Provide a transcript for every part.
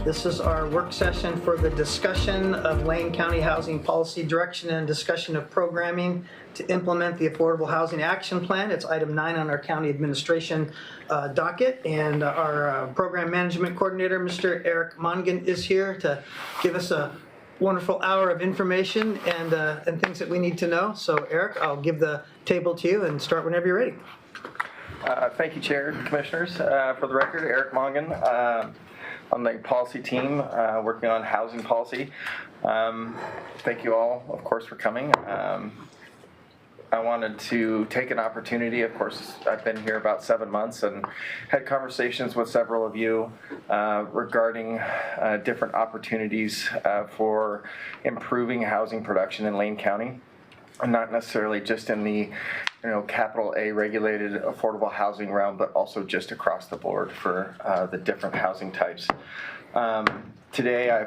This is our work session for the discussion of Lane County Housing Policy Direction and discussion of programming to implement the Affordable Housing Action Plan. It's item 9 on our county administration docket, and our program management coordinator, Mr. Eric Mongan, is here to give us a wonderful hour of information and things that we need to know. So Eric, I'll give the table to you and start whenever you're ready. Thank you, Chair and Commissioners. For the record, Eric Mongan on the policy team working on housing policy. Thank you all, of course, for coming. I wanted to take an opportunity. Of course, I've been here about 7 months and had conversations with several of you regarding different opportunities for improving housing production in Lane County. And not necessarily just in the capital A regulated affordable housing realm, but also just across the board for the different housing types. Today,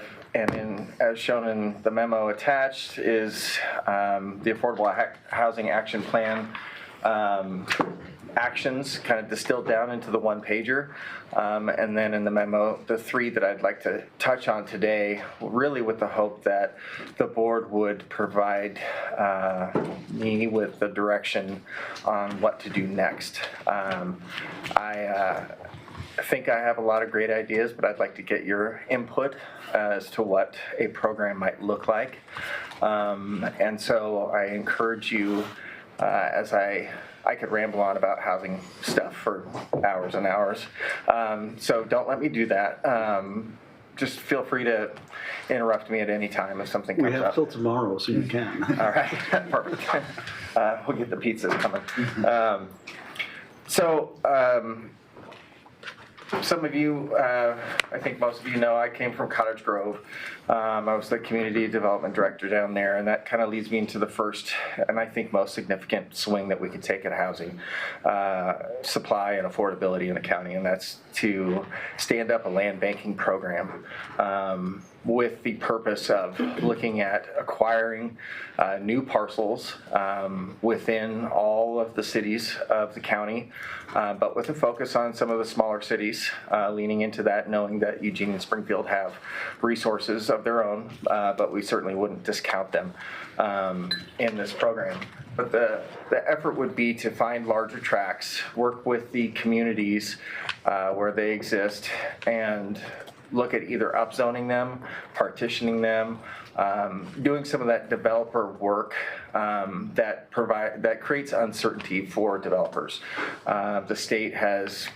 as shown in the memo attached, is the Affordable Housing Action Plan actions kind of distilled down into the one-pager. And then in the memo, the 3 that I'd like to touch on today, really with the hope that the board would provide me with the direction on what to do next. I think I have a lot of great ideas, but I'd like to get your input as to what a program might look like. And so I encourage you, as I could ramble on about housing stuff for hours and hours. So don't let me do that. Just feel free to interrupt me at any time if something comes up. We have till tomorrow, so you can. All right, perfect. We'll get the pizzas coming. Some of you, I think most of you know, I came from Cottage Grove. I was the community development director down there, and that kind of leads me into the first, and I think most significant swing that we could take at housing supply and affordability in the county, and that's to stand up a land banking program with the purpose of looking at acquiring new parcels within all of the cities of the county, but with a focus on some of the smaller cities, leaning into that, knowing that Eugene and Springfield have resources of their own, but we certainly wouldn't discount them in this program. But the effort would be to find larger tracts, work with the communities where they exist, and look at either upzoning them, partitioning them, doing some of that developer work that creates uncertainty for developers. The state has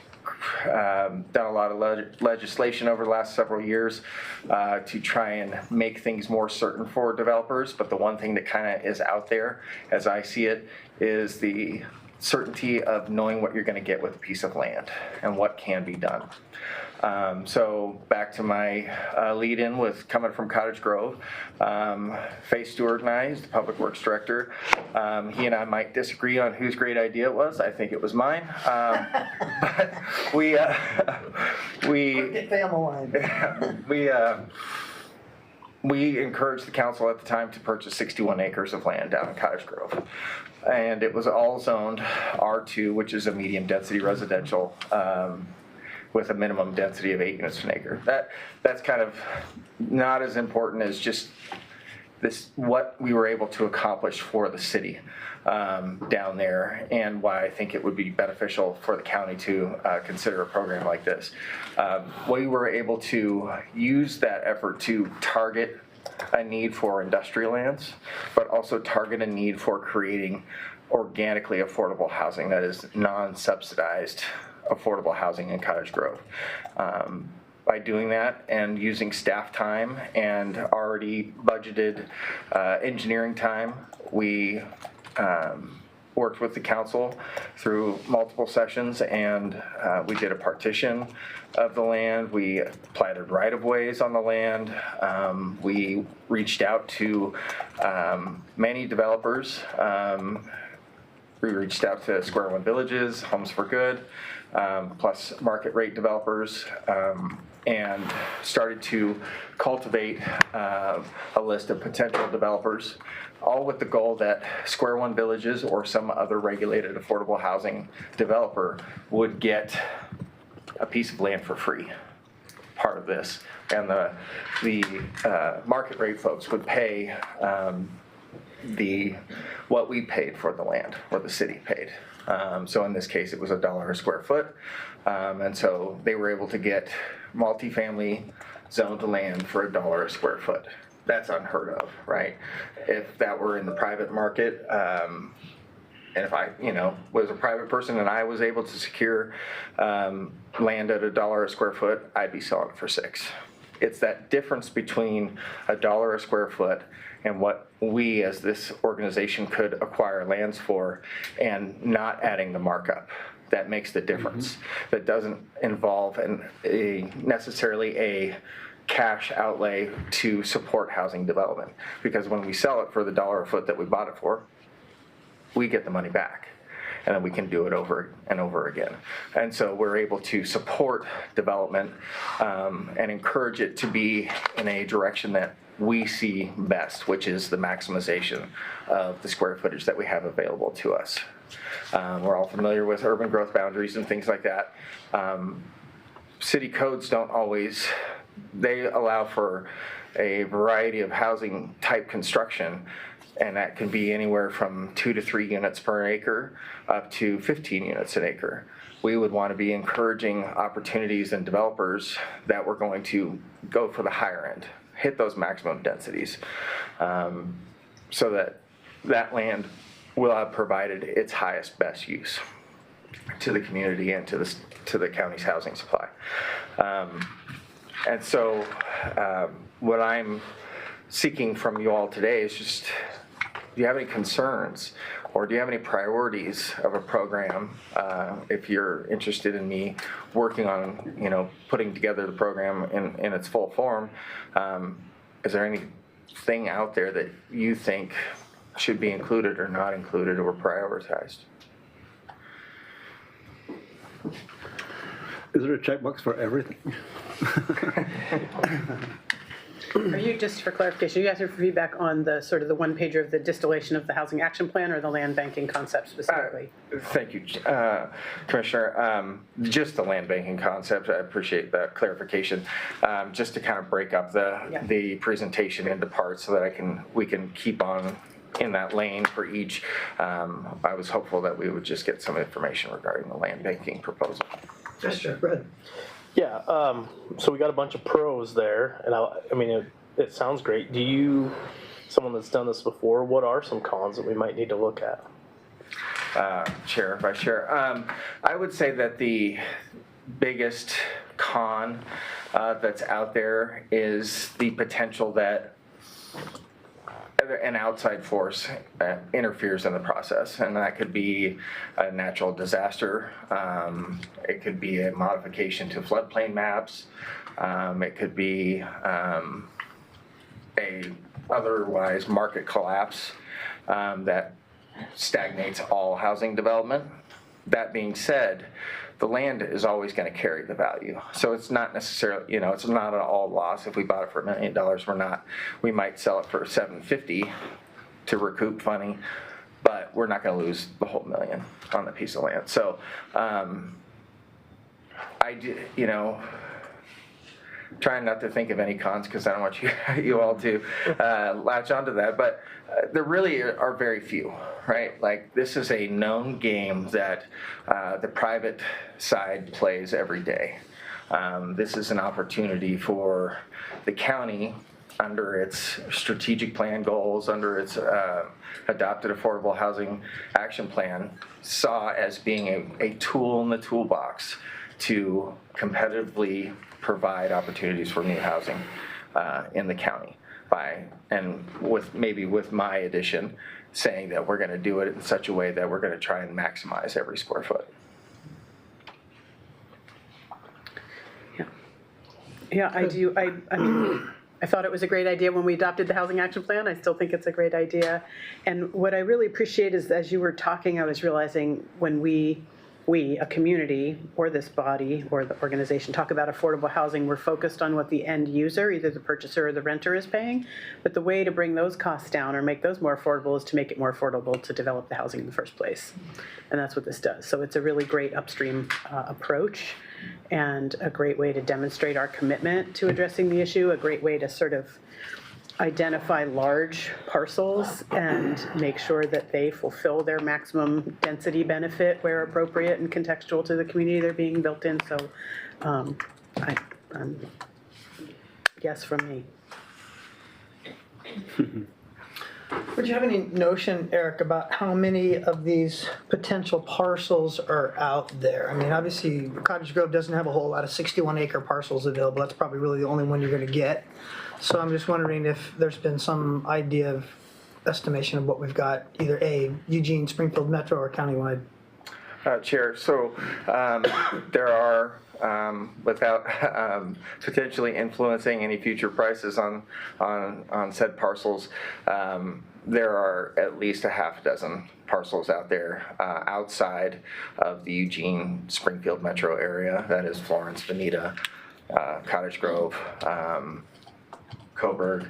done a lot of legislation over the last several years to try and make things more certain for developers, but the one thing that kind of is out there, as I see it, is the certainty of knowing what you're going to get with a piece of land and what can be done. So back to my lead-in with coming from Cottage Grove, Faye Stewart and I, he's the Public Works Director, he and I might disagree on whose great idea it was. I think it was mine. But we encouraged the council at the time to purchase 61 acres of land down in Cottage Grove. And it was all zoned R2, which is a medium density residential, with a minimum density of 8 units an acre. That's kind of not as important as just this, what we were able to accomplish for the city down there, and why I think it would be beneficial for the county to consider a program like this. We were able to use that effort to target a need for industrial lands, but also target a need for creating organically affordable housing that is non-subsidized affordable housing in Cottage Grove. By doing that and using staff time and already budgeted engineering time, we worked with the council through multiple sessions, and we did a partition of the land. We platted right-of-ways on the land. We reached out to many developers. We reached out to Square One Villages, Homes for Good, plus market rate developers, and started to cultivate a list of potential developers, all with the goal that Square One Villages or some other regulated affordable housing developer would get a piece of land for free. part of this, and the market rate folks would pay what we paid for the land, or the city paid. So in this case, it was $1 a square foot, and so they were able to get multifamily zoned land for $1 a square foot. That's unheard of, right? If that were in the private market, and if I, was a private person and I was able to secure land at $1 a square foot, I'd be selling it for $6. It's that difference between $1 a square foot and what we as this organization could acquire lands for, and not adding the markup. That makes the difference. That doesn't involve necessarily a cash outlay to support housing development, because when we sell it for the $1 a foot that we bought it for, we get the money back, and then we can do it over and over again. And so we're able to support development and encourage it to be in a direction that we see best, which is the maximization of the square footage that we have available to us. We're all familiar with urban growth boundaries and things like that. City codes don't always, they allow for a variety of housing type construction, and that can be anywhere from 2 to 3 units per acre up to 15 units an acre. We would want to be encouraging opportunities and developers that we're going to go for the higher end, hit those maximum densities, so that that land will have provided its highest, best use to the community and to the county's housing supply. And so what I'm seeking from you all today is just, do you have any concerns, or do you have any priorities of a program? If you're interested in me working on, putting together the program in its full form, is there anything out there that you think should be included or not included or prioritized? Is there a checkbox for everything? Are you, just for clarification, you guys have feedback on the sort of the one pager of the distillation of the housing action plan, or the land banking concept specifically? Thank you, Commissioner. Just the land banking concept, I appreciate that clarification. Just to kind of break up the presentation into parts so that we can keep on in that lane for each. I was hopeful that we would just get some information regarding the land banking proposal. Yes, sir. Brad. Yeah, so we got a bunch of pros there, and I mean, it sounds great. Someone that's done this before, what are some cons that we might need to look at? Chair, Vice Chair. I would say that the biggest con that's out there is the potential that an outside force interferes in the process, and that could be a natural disaster. It could be a modification to floodplain maps. It could be a otherwise market collapse that stagnates all housing development. That being said, the land is always going to carry the value. So it's not necessarily, it's not an all loss. If we bought it for $1 million, we might sell it for $750 to recoup funding, but we're not going to lose the whole $1 million on the piece of land. So trying not to think of any cons, because I don't want you all to latch onto that, but there really are very few, right? Like, this is a known game that the private side plays every day. This is an opportunity for the county, under its strategic plan goals, under its adopted affordable housing action plan, saw as being a tool in the toolbox to competitively provide opportunities for new housing in the county, with my addition, saying that we're going to do it in such a way that we're going to try and maximize every square foot. Yeah, I do. I mean, I thought it was a great idea when we adopted the housing action plan. I still think it's a great idea. And what I really appreciate is, as you were talking, I was realizing when we, a community, or this body, or the organization, talk about affordable housing, we're focused on what the end user, either the purchaser or the renter, is paying. But the way to bring those costs down or make those more affordable is to make it more affordable to develop the housing in the first place. And that's what this does. So it's a really great upstream approach and a great way to demonstrate our commitment to addressing the issue, a great way to sort of identify large parcels and make sure that they fulfill their maximum density benefit where appropriate and contextual to the community they're being built in. So yes from me. Would you have any notion, Eric, about how many of these potential parcels are out there? I mean, obviously, Cottage Grove doesn't have a whole lot of 61-acre parcels available. That's probably really the only one you're going to get. So I'm just wondering if there's been some idea of estimation of what we've got, either Eugene, Springfield Metro, or countywide. Chair, so there are, without potentially influencing any future prices on said parcels, there are at least a half dozen parcels out there outside of the Eugene, Springfield metro area. That is Florence, Veneta, Cottage Grove, Coburg.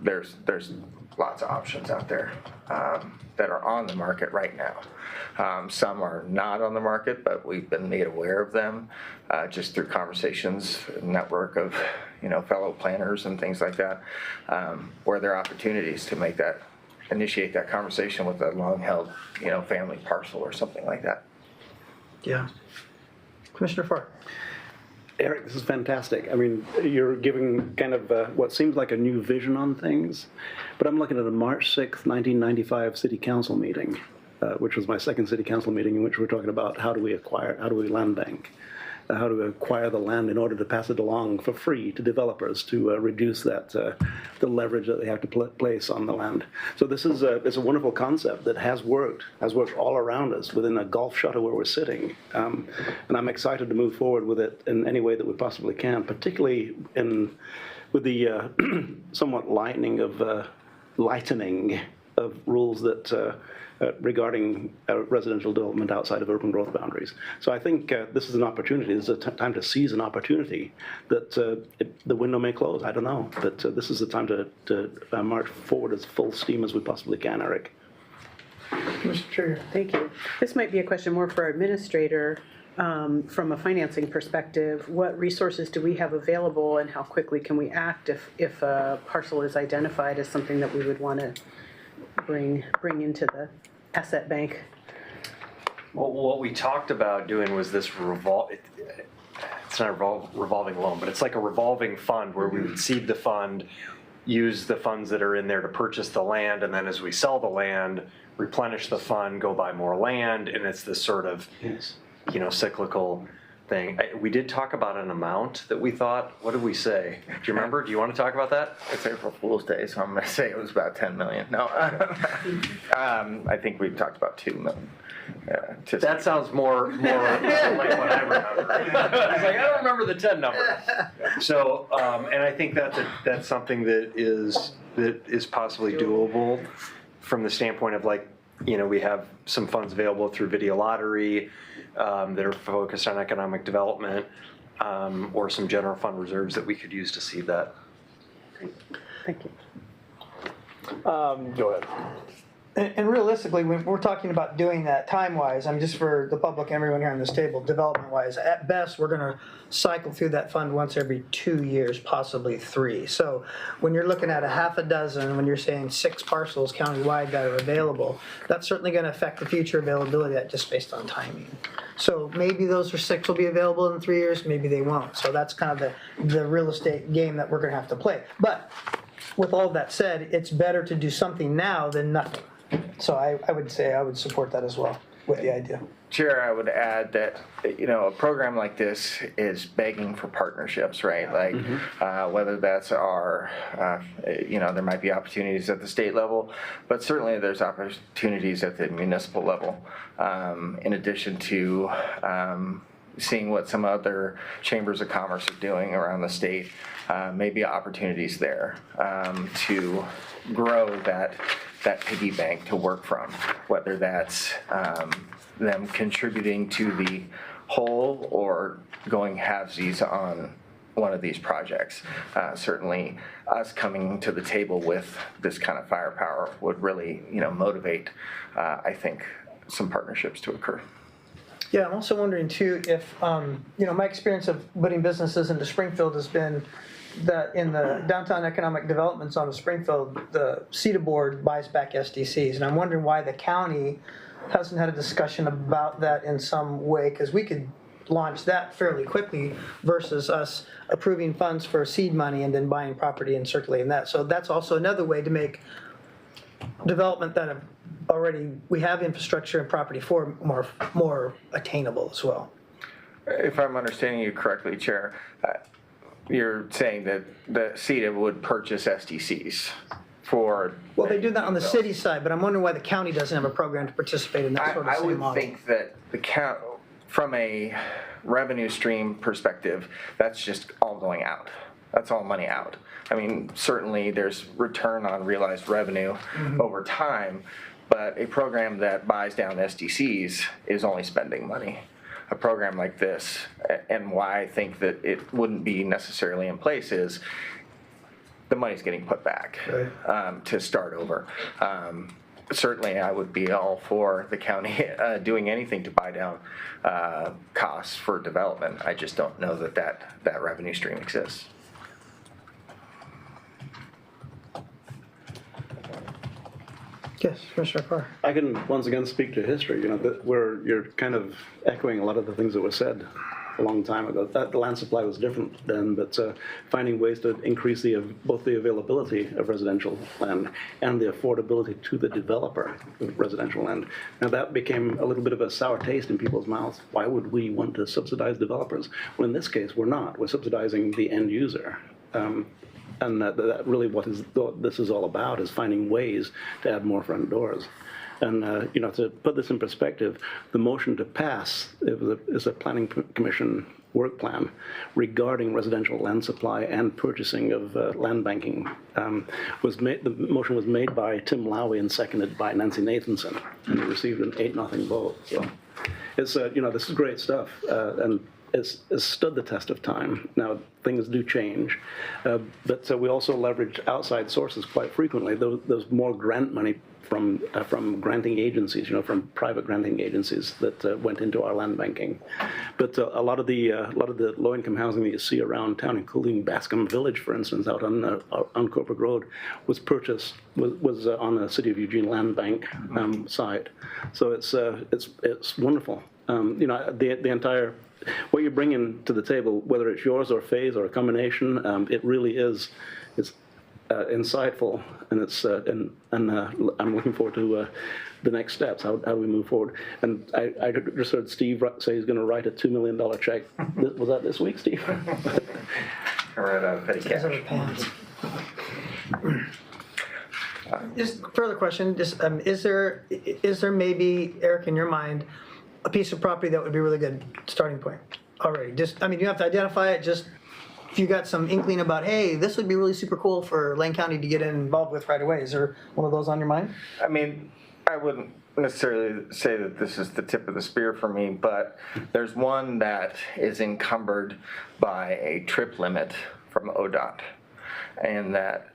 There's lots of options out there that are on the market right now. Some are not on the market, but we've been made aware of them just through conversations, network of fellow planners and things like that, where there are opportunities to initiate that conversation with a long-held family parcel or something like that. Yeah. Commissioner Farr. Eric, this is fantastic. I mean, you're giving kind of what seems like a new vision on things, but I'm looking at a March 6th, 1995 City Council meeting, which was my second City Council meeting, in which we're talking about how do we land bank, how to acquire the land in order to pass it along for free to developers to reduce that the leverage that they have to place on the land. So this is it's a wonderful concept that has worked all around us within a golf shot of where we're sitting, and I'm excited to move forward with it in any way that we possibly can, particularly with the somewhat lightening of rules that. Regarding residential development outside of urban growth boundaries. So I think this is an opportunity. This is a time to seize an opportunity that the window may close. I don't know. But this is the time to march forward as full steam as we possibly can, Eric. Mr. Trigger. Thank you. This might be a question more for our administrator. From a financing perspective, what resources do we have available and how quickly can we act if a parcel is identified as something that we would want to bring into the asset bank? Well, what we talked about doing was this it's not a revolving loan, but it's like a revolving fund where we would seed the fund, use the funds that are in there to purchase the land, and then as we sell the land, replenish the fund, go buy more land, and it's this sort of cyclical thing. We did talk about an amount that we thought. What did we say? Do you remember? Do you want to talk about that? It's April Fool's Day, so I'm going to say it was about 10 million. No, I think we talked about 2 million. That sounds more like what I remember. I was like, I don't remember the 10 number. So, and I think that's something that is possibly doable from the standpoint of we have some funds available through video lottery that are focused on economic development, or some general fund reserves that we could use to seed that. Thank you. Go ahead. And realistically, when we're talking about doing that time-wise, just for the public, everyone here on this table, development-wise, at best, we're going to cycle through that fund once every 2 years, possibly 3. So when you're looking at a half a dozen, when you're saying 6 parcels countywide that are available, that's certainly going to affect the future availability of that just based on timing. So maybe those 6 will be available in 3 years, maybe they won't. So that's kind of the real estate game that we're going to have to play. But with all that said, it's better to do something now than nothing. So I would say I would support that as well with the idea. Chair, I would add that, a program like this is begging for partnerships, right? Whether that's there might be opportunities at the state level, but certainly there's opportunities at the municipal level, in addition to seeing what some other chambers of commerce are doing around the state. Maybe opportunities there to grow that piggy bank to work from, whether that's them contributing to the whole or going halvesies on one of these projects. Certainly, us coming to the table with this kind of firepower would really, motivate, I think, some partnerships to occur. Yeah, I'm also wondering too if, my experience of putting businesses into Springfield has been that in the downtown economic development zone of Springfield, the CETA board buys back SDCs. And I'm wondering why the county hasn't had a discussion about that in some way, because we could launch that fairly quickly versus us approving funds for seed money and then buying property and circulating that. So that's also another way to make development that have already, we have infrastructure and property for more attainable as well. If I'm understanding you correctly, Chair, you're saying that the CETA would purchase SDCs for... Well, they do that on the city side, but I'm wondering why the county doesn't have a program to participate in that sort of I same would model. think that from a revenue stream perspective, that's just all going out. That's all money out. I mean, certainly there's return on realized revenue over time, but a program that buys down SDCs is only spending money. A program like this, and why I think that it wouldn't be necessarily in place, is the money's getting put back to start over. Certainly, I would be all for the county doing anything to buy down costs for development. I just don't know that revenue stream exists. Yes, Commissioner Parr. I can once again speak to history, where you're kind of echoing a lot of the things that were said a long time ago. That the land supply was different then, but finding ways to increase both the availability of residential land and the affordability to the developer of residential land. Now that became a little bit of a sour taste in people's mouths. Why would we want to subsidize developers? Well, in this case, we're not. We're subsidizing the end user. And that really what this is all about, is finding ways to add more front doors. And, to put this in perspective, the motion to pass is a planning commission work plan regarding residential land supply and purchasing of land banking. The motion was made by Tim Lowy and seconded by Nancy Nathanson, and it received an 8-0 vote. So it's, this is great stuff. And it's stood the test of time. Now, things do change, but we also leverage outside sources quite frequently. There's more grant money from granting agencies, from private granting agencies that went into our land banking. But a lot of the low-income housing that you see around town, including Bascom Village, for instance, out on Corporate Road, was on the City of Eugene Land Bank site. So it's wonderful. The entire, what you're bringing to the table, whether it's yours or Faye's or a combination, it really is. It's insightful, and I'm looking forward to the next steps. How do we move forward? And I just heard Steve say he's going to write a $2 million check. Was that this week, Steve? All right, petty cash. Just further question, is there maybe, Eric, in your mind, a piece of property that would be a really good starting point already? You have to identify it, just if you got some inkling about, hey, this would be really super cool for Lane County to get involved with right away. Is there one of those on your mind? I wouldn't necessarily say that this is the tip of the spear for me, but there's one that is encumbered by a trip limit from ODOT, and that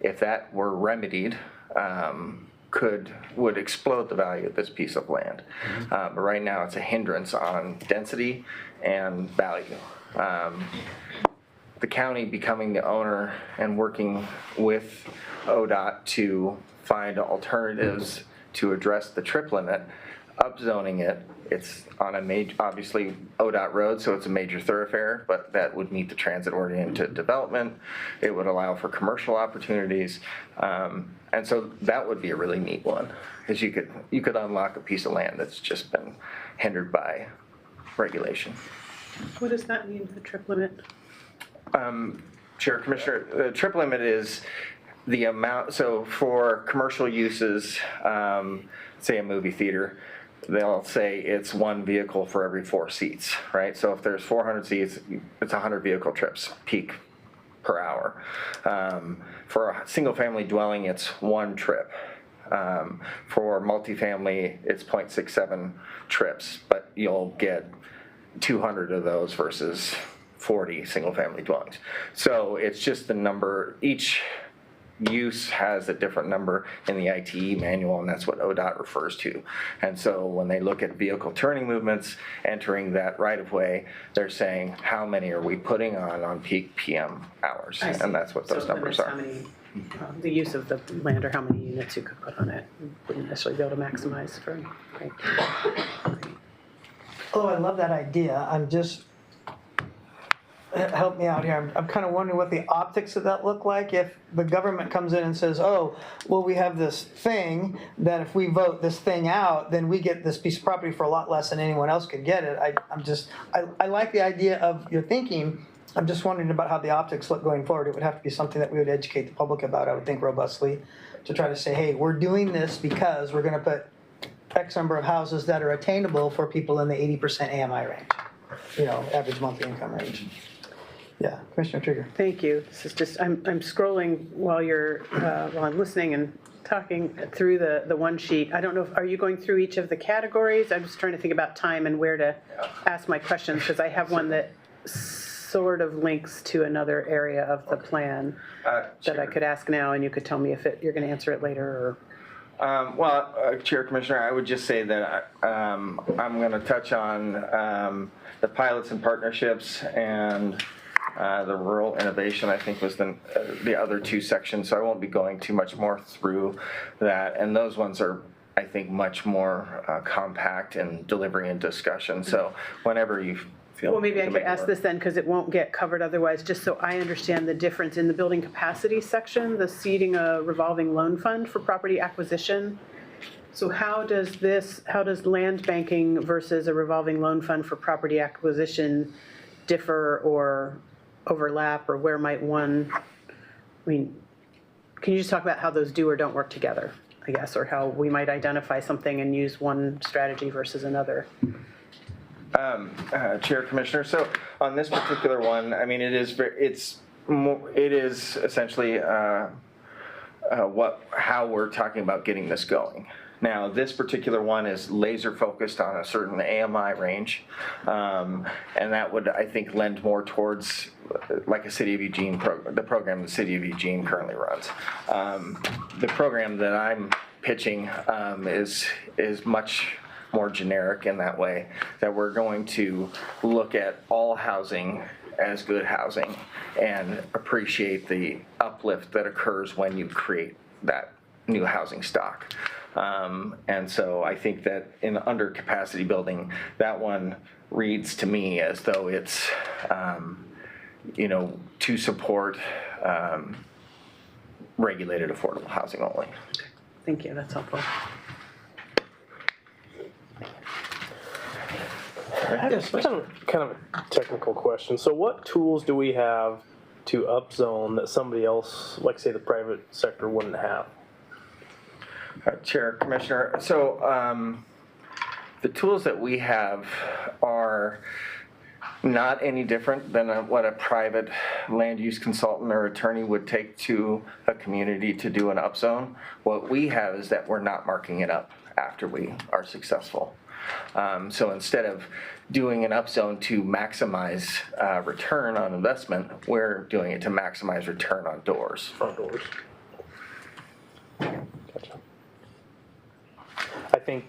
if that were remedied, would explode the value of this piece of land. But right now it's a hindrance on density and value. The county becoming the owner and working with ODOT to find alternatives to address the trip limit, upzoning it. It's on obviously ODOT road, so it's a major thoroughfare, but that would meet the transit-oriented development. It would allow for commercial opportunities, and so that would be a really neat one, is you could unlock a piece of land that's just been hindered by regulation. What does that mean, the trip limit? Chair, Commissioner, the trip limit is the amount, so for commercial uses, say a movie theater, they'll say it's one vehicle for every 4 seats, right? So if there's 400 seats, it's 100 vehicle trips, peak per hour. For a single family dwelling, it's 1 trip. For multifamily, it's 0.67 trips, but you'll get 200 of those versus 40 single-family dwellings. So it's just the number, each use has a different number in the ITE manual, and that's what ODOT refers to. And so when they look at vehicle turning movements entering that right-of-way, they're saying, how many are we putting on peak PM hours? I see. And that's what those So it numbers limits are. how many, the use of the land or how many units you could put on it. Wouldn't necessarily be able to maximize for, right? Oh, I love that idea. I'm just, help me out here. I'm kind of wondering what the optics of that look like if the government comes in and says, oh, well, we have this thing that if we vote this thing out, then we get this piece of property for a lot less than anyone else could get it. I like the idea of your thinking. I'm just wondering about how the optics look going forward. It would have to be something that we would educate the public about, I would think, robustly, to try to say, hey, we're doing this because we're going to put X number of houses that are attainable for people in the 80% AMI range, average monthly income range. Yeah, Commissioner Trigger. Thank you. This is just, I'm scrolling while I'm listening and talking through the one sheet. I don't know, are you going through each of the categories? I'm just trying to think about time and where to ask my questions, because I have one that sort of links to another area of the plan that I could ask now, and you could tell me if you're going to answer it later, or... Chair Commissioner, I would just say that I'm going to touch on the pilots and partnerships and the rural innovation, I think, was the other two sections, so I won't be going too much more through that. And those ones are, I think, much more compact in delivery and discussion. So whenever you feel... Well, maybe I could ask this then, because it won't get covered otherwise, just so I understand the difference in the building capacity section, the seeding a revolving loan fund for property acquisition. So how does land banking versus a revolving loan fund for property acquisition differ or overlap, or where might one, can you just talk about how those do or don't work together, I guess, or how we might identify something and use one strategy versus another? Chair Commissioner, so on this particular one, it is essentially how we're talking about getting this going. Now, this particular one is laser focused on a certain AMI range, and that would, I think, lend more towards like a City of Eugene program, the program the City of Eugene currently runs. The program that I'm pitching is much more generic in that way, that we're going to look at all housing as good housing and appreciate the uplift that occurs when you create that new housing stock. And so I think that in under capacity building, that one reads to me as though it's, to support regulated affordable housing only. Thank you, that's helpful. I have kind of a technical question. So what tools do we have to upzone that somebody else, like say the private sector, wouldn't have? Chair, Commissioner, so the tools that we have are not any different than what a private land use consultant or attorney would take to a community to do an upzone. What we have is that we're not marking it up after we are successful. So instead of doing an upzone to maximize return on investment, we're doing it to maximize return on doors. Front doors. Gotcha. I think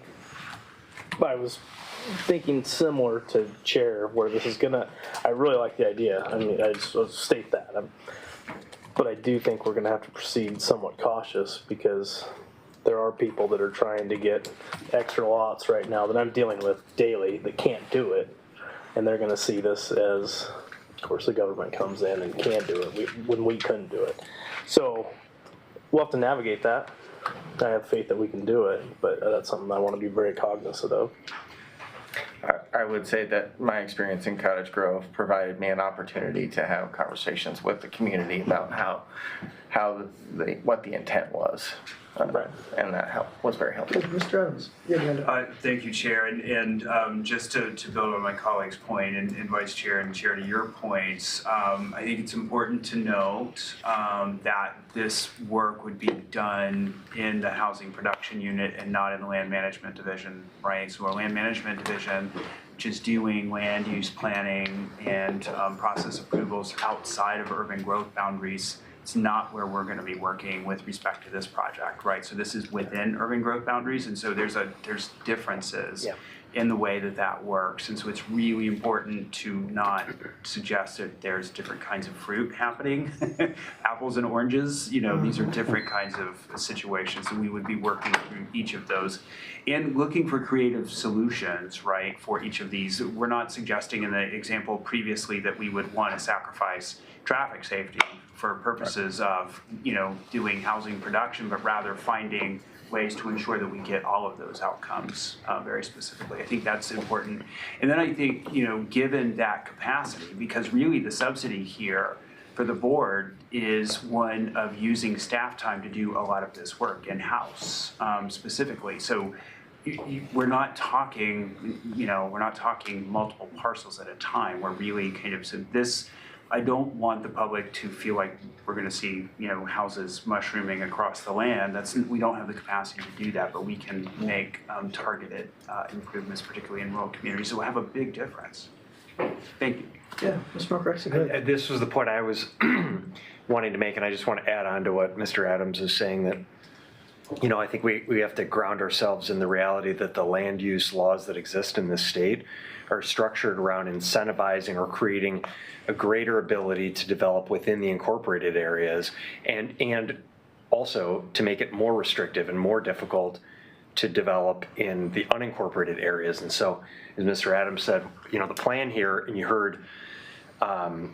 I was thinking similar to Chair, where this is I really like the idea. I just state that. But I do think we're gonna have to proceed somewhat cautious, because there are people that are trying to get extra lots right now that I'm dealing with daily that can't do it. And they're gonna see this as, of course, the government comes in and can do it when we couldn't do it. So we'll have to navigate that. I have faith that we can do it, but that's something I want to be very cognizant of. I would say that my experience in Cottage Grove provided me an opportunity to have conversations with the community about what the intent was. Right. And that was very helpful. Mr. Adams, you had your hand up. Thank you, Chair. And just to build on my colleague's point and Vice Chair and Chair to your points, I think it's important to note that this work would be done in the Housing Production Unit and not in the Land Management Division, right? So our Land Management Division, which is doing land use planning and process approvals outside of urban growth boundaries, it's not where we're going to be working with respect to this project, right? So this is within urban growth boundaries, and so there's differences in the way that works, and so it's really important to not suggest that there's different kinds of fruit happening, apples and oranges. You know, these are different kinds of situations, and we would be working through each of those and looking for creative solutions, right, for each of these. We're not suggesting in the example previously that we would want to sacrifice traffic safety for purposes of, you know, doing housing production, but rather finding ways to ensure that we get all of those outcomes very specifically. I think that's important. And then I think, you know, given that capacity, because really the subsidy here for the board is one of using staff time to do a lot of this work in-house specifically. So we're not talking, you know, we're not talking multiple parcels at a time. We're really kind of, so this, I don't want the public to feel like we're going to see, you know, houses mushrooming across the land. We don't have the capacity to do that, but we can make targeted improvements, particularly in rural communities. So we'll have a big difference. Thank you. Yeah, Mr. McRae, go ahead. This was the point I was wanting to make, and I just want to add on to what Mr. Adams is saying, that, you know, I think we have to ground ourselves in the reality that the land use laws that exist in this state are structured around incentivizing or creating a greater ability to develop within the incorporated areas, and also to make it more restrictive and more difficult to develop in the unincorporated areas. And so, as Mr. Adams said, you know, the plan here, and you heard Mr.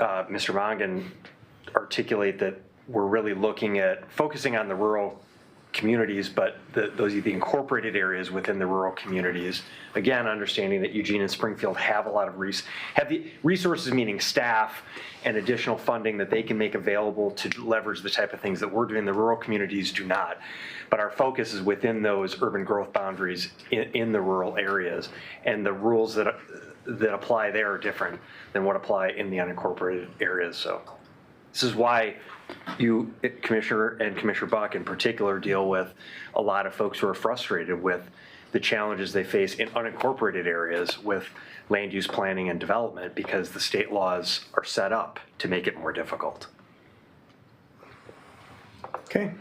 Mongan articulate that we're really looking at focusing on the rural communities, but the incorporated areas within the rural communities. Again, understanding that Eugene and Springfield have a lot of have the resources, meaning staff and additional funding that they can make available to leverage the type of things that we're doing. The rural communities do not. But our focus is within those urban growth boundaries in the rural areas, and the rules that apply there are different than what apply in the unincorporated areas. So this is why you, Commissioner, and Commissioner Buck in particular, deal with a lot of folks who are frustrated with the challenges they face in unincorporated areas with land use planning and development, because the state laws are set up to make it more difficult. Okay.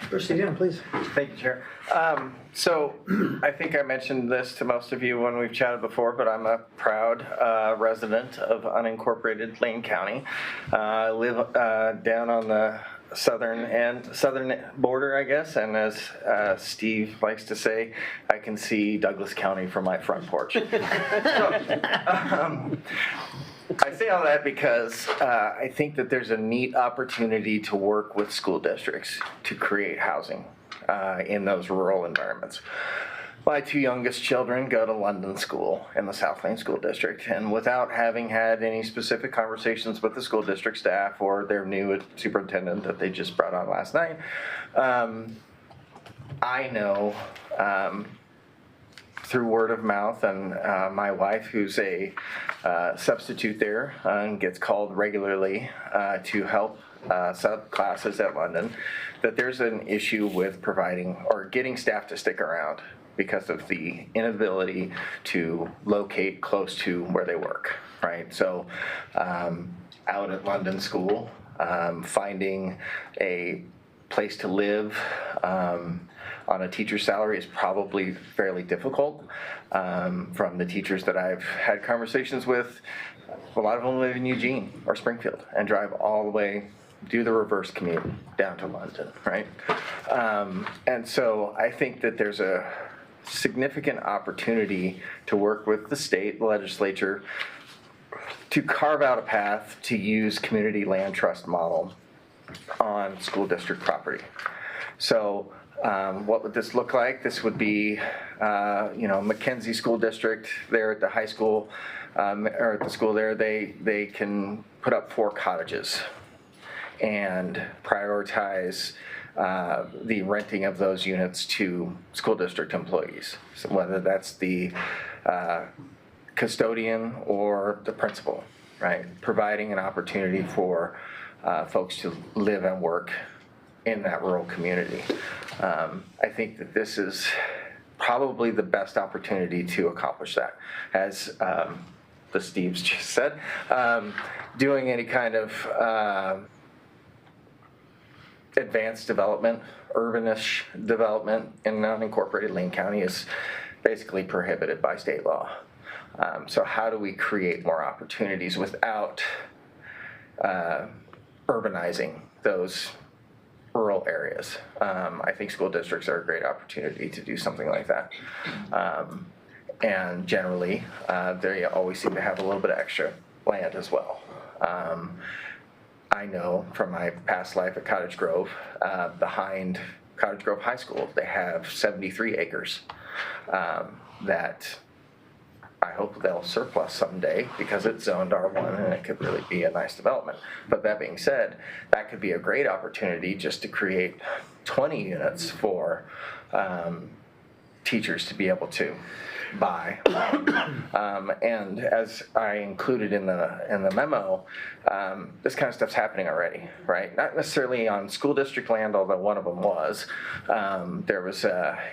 Proceed on, please. Thank you, Chair. So I think I mentioned this to most of you when we've chatted before, but I'm a proud resident of unincorporated Lane County. I live down on the southern border, I guess, and as Steve likes to say, I can see Douglas County from my front porch. I say all that because I think that there's a neat opportunity to work with school districts to create housing in those rural environments. My two youngest children go to London School in the South Lane School District, and without having had any specific conversations with the school district staff or their new superintendent that they just brought on last night, I know through word of mouth, and my wife, who's a substitute there and gets called regularly to help sub classes at London, that there's an issue with providing or getting staff to stick around because of the inability to locate close to where they work, right? So out at London School, finding a place to live on a teacher's salary is probably fairly difficult. From the teachers that I've had conversations with, a lot of them live in Eugene or Springfield and drive all the way, do the reverse commute down to London, right? And so I think that there's a significant opportunity to work with the state legislature to carve out a path to use community land trust model on school district property. So what would this look like? This would be, Mackenzie School District there at the high school, or at the school there, they can put up 4 cottages and prioritize the renting of those units to school district employees. So whether that's the custodian or the principal, right? Providing an opportunity for folks to live and work in that rural community. I think that this is probably the best opportunity to accomplish that. As the Steves just said, doing any kind of advanced development, urbanish development in unincorporated Lane County is basically prohibited by state law. So how do we create more opportunities without urbanizing those rural areas? I think school districts are a great opportunity to do something like that. And generally, they always seem to have a little bit of extra land as well. I know from my past life at Cottage Grove, behind Cottage Grove High School, they have 73 acres that I hope they'll surplus someday because it's zoned R1 and it could really be a nice development. But that being said, that could be a great opportunity just to create 20 units for teachers to be able to buy. And as I included in the memo, this kind of stuff's happening already, right? Not necessarily on school district land, although one of them was. There was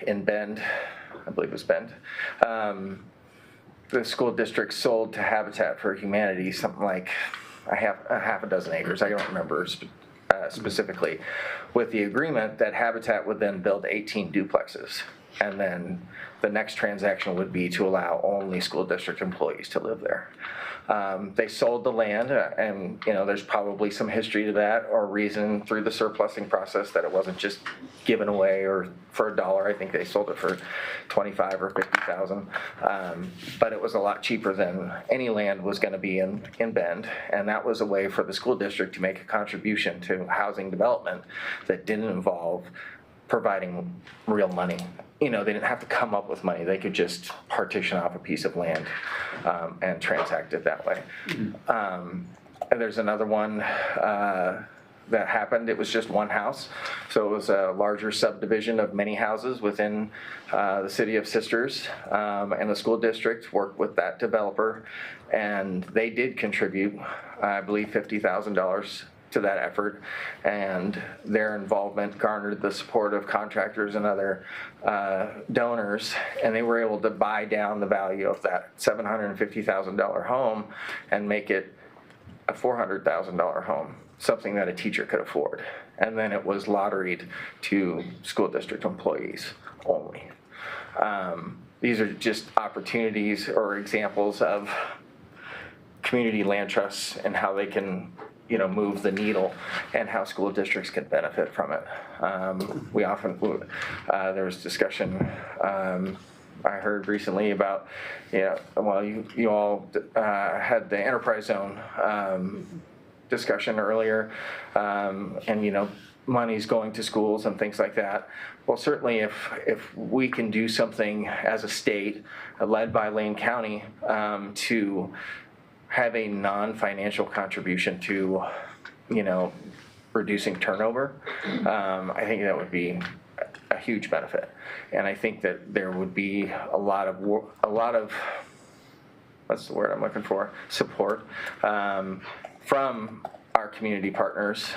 in Bend, I believe it was Bend, the school district sold to Habitat for Humanity something like a half a dozen acres. I don't remember specifically, with the agreement that Habitat would then build 18 duplexes. And then the next transaction would be to allow only school district employees to live there. They sold the land, and there's probably some history to that or reason through the surplusing process that it wasn't just given away or for $1. I think they sold it for $25,000 or $50,000, but it was a lot cheaper than any land was going to be in Bend, and that was a way for the school district to make a contribution to housing development that didn't involve providing real money. They didn't have to come up with money. They could just partition off a piece of land and transact it that way. And there's another one that happened. It was just one house. So it was a larger subdivision of many houses within the city of Sisters. And the school district worked with that developer. And they did contribute, I believe, $50,000 to that effort, and their involvement garnered the support of contractors and other donors, and they were able to buy down the value of that $750,000 home and make it a $400,000 home, something that a teacher could afford. And then it was lotteried to school district employees only. These are just opportunities or examples of community land trusts and how they can move the needle and how school districts can benefit from it. We often, there was discussion I heard recently about, you all had the enterprise zone discussion earlier, and money's going to schools and things like that. Well, certainly if we can do something as a state led by Lane County to have a non-financial contribution to, reducing turnover, I think that would be a huge benefit. And I think that there would be a lot of what's the word I'm looking for? Support from our community partners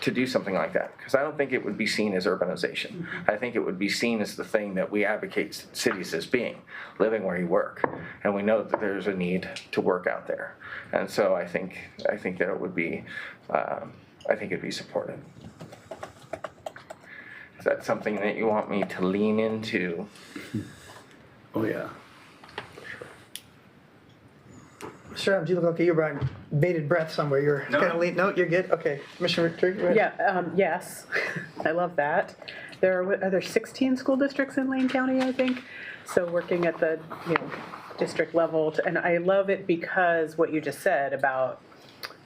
to do something like that. Because I don't think it would be seen as urbanization. I think it would be seen as the thing that we advocate cities as being, living where you work. And we know that there's a need to work out there. And so I think that it would be, I think it'd be supported. Is that something that you want me to lean into? Oh, yeah. Mr. Adams, you look like you're on bated breath somewhere. You're No. kind of lean. No, you're good. Okay, Commissioner Trigg, go ahead. Yeah, yes, I love that. Are there 16 school districts in Lane County, I think? So working at the, district level, and I love it because what you just said about,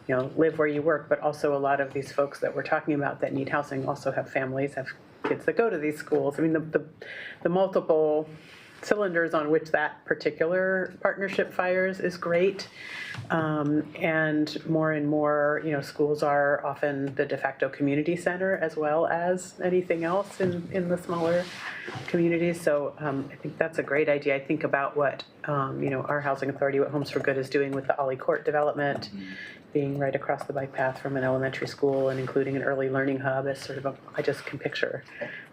live where you work, but also a lot of these folks that we're talking about that need housing also have families, have kids that go to these schools. I mean, the multiple cylinders on which that particular partnership fires is great. And more, schools are often the de facto community center as well as anything else in the smaller communities. So I think that's a great idea. I think about what, our housing authority, what Homes for Good is doing with the Ollie Court development, being right across the bike path from an elementary school and including an early learning hub as sort of I just can picture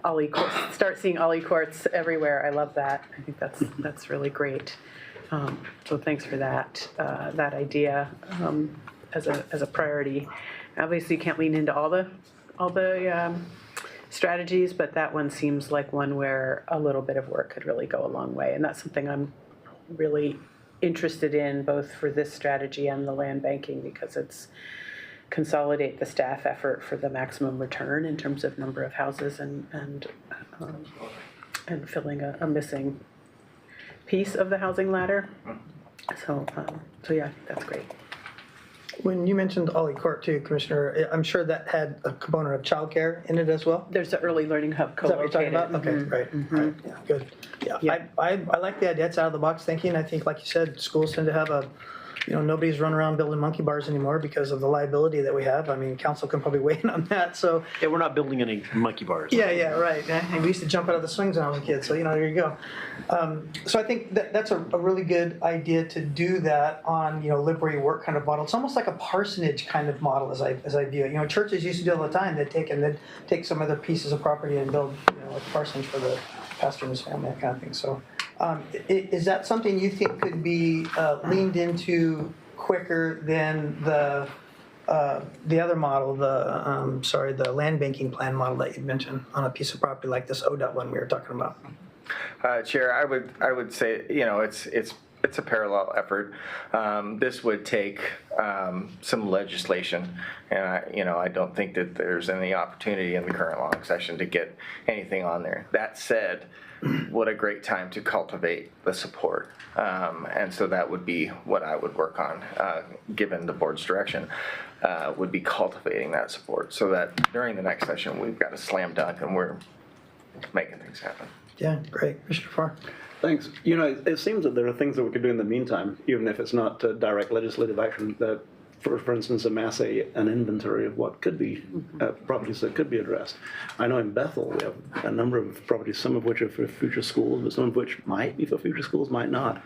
Ollie courts, start seeing Ollie courts everywhere. I love that. I think that's really great. So thanks for that idea as a priority. Obviously, you can't lean into all the strategies, but that one seems like one where a little bit of work could really go a long way, and that's something I'm really interested in, both for this strategy and the land banking, because it's consolidate the staff effort for the maximum return in terms of number of houses and filling a missing piece of the housing ladder. So yeah, I think that's great. When you mentioned Ollie Court too, Commissioner, I'm sure that had a component of childcare in it as well? There's the early learning hub Is that what you're co-located. talking about? Okay, right, yeah, good. Yeah, I like the idea, it's out of the box thinking. I think, like you said, schools tend to have nobody's running around building monkey bars anymore because of the liability that we have. I mean, council can probably weigh in on that, so. Yeah, we're not building any monkey bars. Yeah, right. And we used to jump out of the swings when I was a kid, so there you go. So I think that's a really good idea to do that on, live where you work kind of model. It's almost like a parsonage kind of model as I view it. Churches used to do all the time. They'd take some other pieces of property and build, like a parsonage for the pastor and his family, that kind of thing. So is that something you think could be leaned into quicker than the other model, the land banking plan model that you mentioned on a piece of property like this ODOT one we were talking about? Chair, I would say, it's a parallel effort. This would take some legislation, and I don't think that there's any opportunity in the current long session to get anything on there. That said, what a great time to cultivate the support, and so that would be what I would work on, given the board's direction, would be cultivating that support so that during the next session we've got a slam dunk and we're making things happen. Yeah, great. Commissioner Farr? Thanks. It seems that there are things that we could do in the meantime, even if it's not direct legislative action, that, for instance, amass an inventory of what could be properties that could be addressed. I know in Bethel we have a number of properties, some of which are for future schools, but some of which might be for future schools, might not.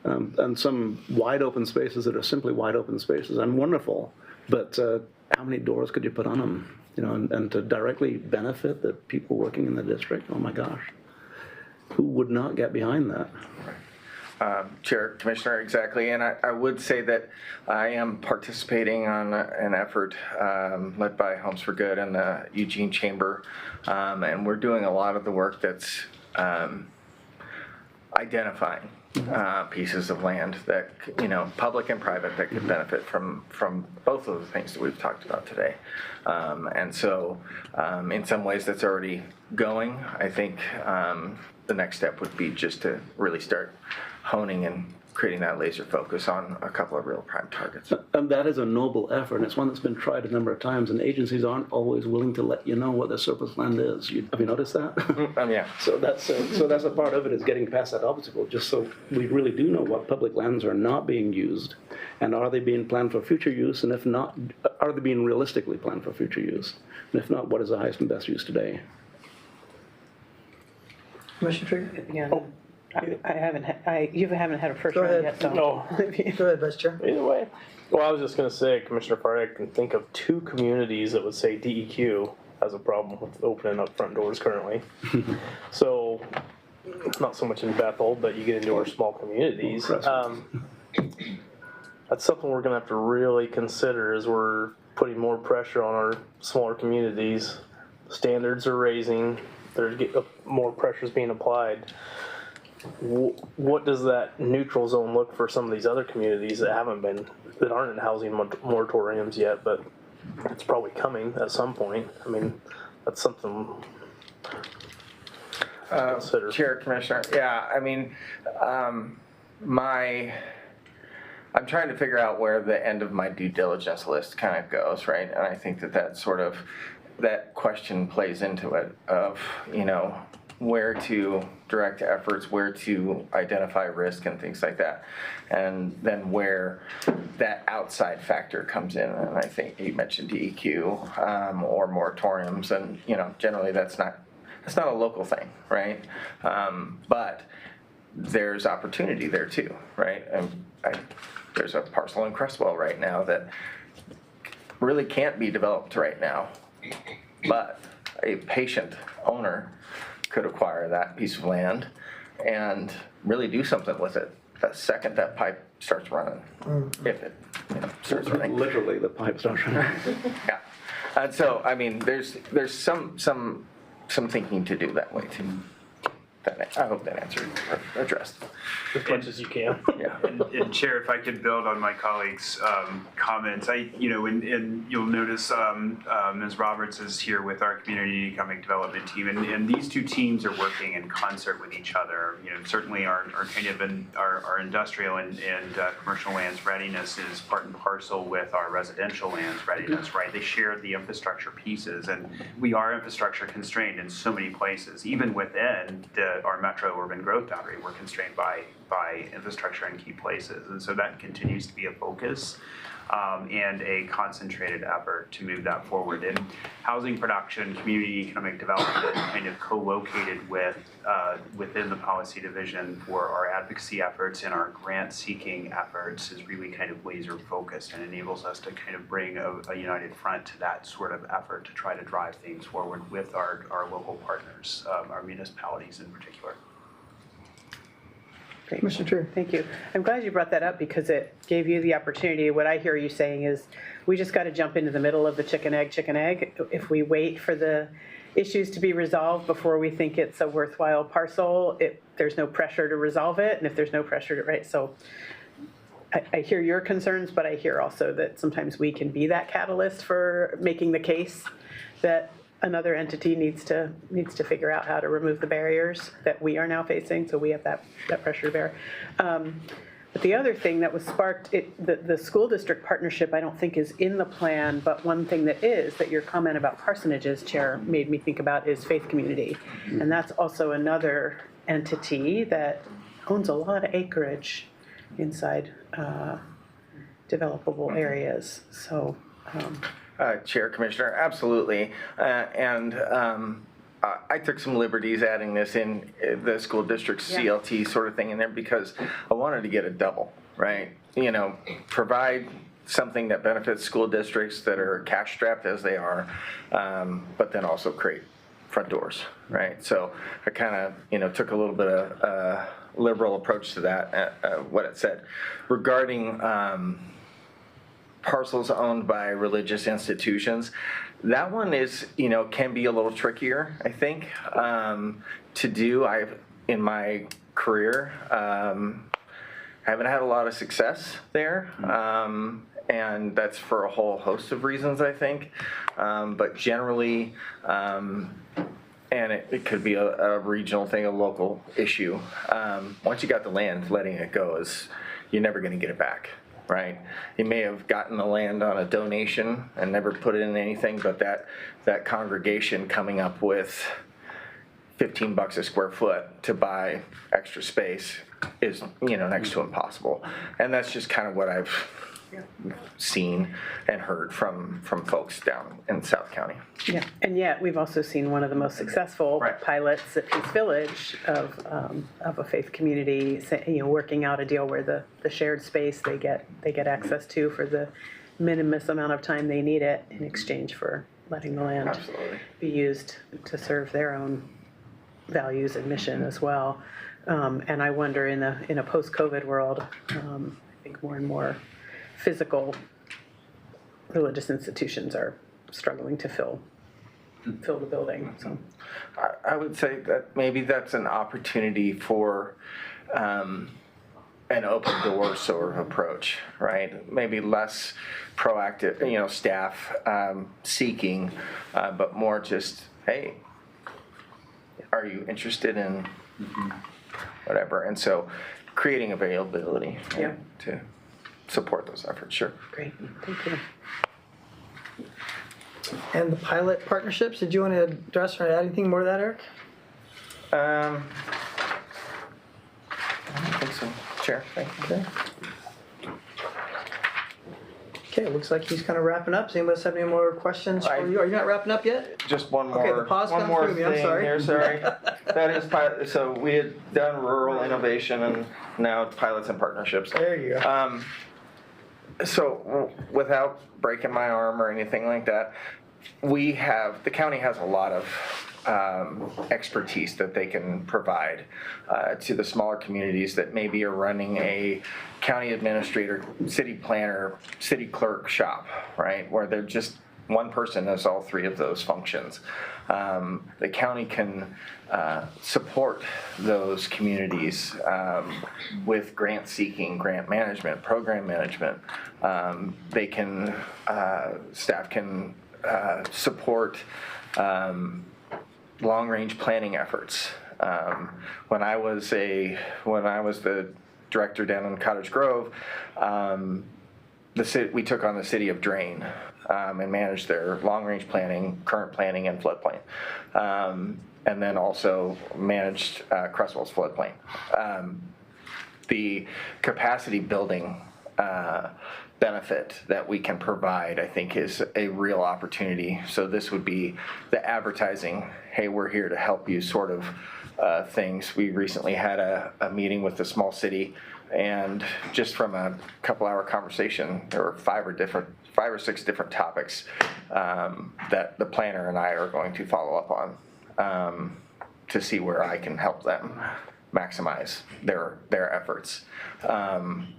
And some wide open spaces that are simply wide open spaces and wonderful, but how many doors could you put on them? And to directly benefit the people working in the district, oh my gosh. Who would not get behind that? Chair, Commissioner, exactly. And I would say that I am participating on an effort led by Homes for Good and the Eugene Chamber. And we're doing a lot of the work that's identifying pieces of land that, public and private, that could benefit from both of the things that we've talked about today. And so in some ways that's already going. I think the next step would be just to really start honing and creating that laser focus on a couple of real prime targets. And that is a noble effort, and it's one that's been tried a number of times, and agencies aren't always willing to let you know what the surplus land is. Have you noticed that? Yeah. So that's a part of it, is getting past that obstacle, just so we really do know what public lands are not being used, and are they being planned for future use, and if not, are they being realistically planned for future use? And if not, what is the highest and best use today? Commissioner Trigger? Yeah. You haven't had a first Go round ahead. yet, so. No, Go ahead, Vice Chair. either way. Well, I was just going to say, Commissioner Farr, I can think of 2 communities that would say DEQ has a problem with opening up front doors currently. So, not so much in Bethel, but you get into our small communities. That's something we're going to have to really consider as we're putting more pressure on our smaller communities. Standards are raising. There's more pressures being applied. What does that neutral zone look for some of these other communities that aren't in housing moratoriums yet, but it's probably coming at some point? I mean, that's something to consider. Chair, Commissioner, yeah, I mean, I'm trying to figure out where the end of my due diligence list kind of goes, right? And I think that question plays into it of, where to direct efforts, where to identify risk and things like that. And then where that outside factor comes in, and I think you mentioned DEQ or moratoriums, and generally that's not a local thing, right? But there's opportunity there too, right? And there's a parcel in Crestwell right now that really can't be developed right now, but a patient owner could acquire that piece of land and really do something with it the second that pipe starts running, if it starts running. Literally, the pipe starts running. Yeah, and so I mean, there's some thinking to do that way too. I hope that answered or addressed. As much as you can. Yeah. And Chair, if I could build on my colleague's comments, and you'll notice Ms. Roberts is here with our community economic development team, and these two teams are working in concert with each other. Certainly our industrial and commercial lands readiness is part and parcel with our residential lands readiness, right? They share the infrastructure pieces, and we are infrastructure constrained in so many places, even within our metro urban growth boundary. We're constrained by infrastructure in key places, and so that continues to be a focus and a concentrated effort to move that forward. And housing production, community economic development, kind of co-located with within the policy division for our advocacy efforts and our grant-seeking efforts is really kind of laser focused and enables us to kind of bring a united front to that sort of effort to try to drive things forward with our local partners, our municipalities in particular. Great. Commissioner Trier. Thank you. I'm glad you brought that up because it gave you the opportunity. What I hear you saying is we just got to jump into the middle of the chicken egg. If we wait for the issues to be resolved before we think it's a worthwhile parcel, there's no pressure to resolve it. And if there's no pressure to, right? So I hear your concerns, but I hear also that sometimes we can be that catalyst for making the case that another entity needs to figure out how to remove the barriers that we are now facing, so we have that pressure to bear. But the other thing that was sparked, the school district partnership I don't think is in the plan, but one thing that your comment about parsonages, Chair, made me think about is Faith Community. And that's also another entity that owns a lot of acreage inside developable areas, so. Chair, Commissioner, absolutely. I took some liberties adding this in the school district CLT sort of thing in there because I wanted to get a double, right? Provide something that benefits school districts that are cash strapped as they are, but then also create front doors, right? So I kind of, took a little bit of liberal approach to that, what it said. Regarding parcels owned by religious institutions, that one is, can be a little trickier, I think, to do. In my career, haven't had a lot of success there, and that's for a whole host of reasons, I think. But generally, and it could be a regional thing, a local issue. Once you got the land, letting it go you're never going to get it back. Right, you may have gotten the land on a donation and never put it in anything, but that congregation coming up with $15 a square foot to buy extra space is next to impossible, and that's just kind of what I've seen and heard from folks down in South County. Yeah, and yet we've also seen one of the most successful pilots at Peace Village of a faith community, working out a deal where the shared space they get access to for the minimum amount of time they need it in exchange for letting the land be used to serve their own values and mission as well. And I wonder in a post-COVID world, I think more and more physical religious institutions are struggling to fill the building. So I would say that maybe that's an opportunity for an open door sort of approach, right? Maybe less proactive, staff seeking, but more just, hey, are you interested in whatever? And so creating availability to support those efforts, sure. great, thank you. And the pilot partnerships, did you want to address or add anything more to that, Eric? Chair. Thank you. Okay, it looks like he's kind of wrapping up. Does anybody else have any more questions for you? Are you not wrapping up yet? Just one Okay, more, the pause one comes more through me, I'm thing sorry. here, sorry. That is pilot, so we had done rural innovation and now it's pilots and partnerships. There you go. So without breaking my arm or anything like that, the county has a lot of expertise that they can provide to the smaller communities that maybe are running a county administrator, city planner, city clerk shop, right? Where they're just one person does all three of those functions. The county can support those communities with grant seeking, grant management, program management. They can, staff can support long-range planning efforts. When I was the director down in Cottage Grove, we took on the city of Drain and managed their long-range planning, current planning, and floodplain, and then also managed Crestwell's floodplain. The capacity building benefit that we can provide, I think, is a real opportunity. So this would be the advertising, hey, we're here to help you sort of things. We recently had a meeting with a small city, and just from a couple-hour conversation, there were 5 or 6 different topics that the planner and I are going to follow up on to see where I can help them maximize their efforts.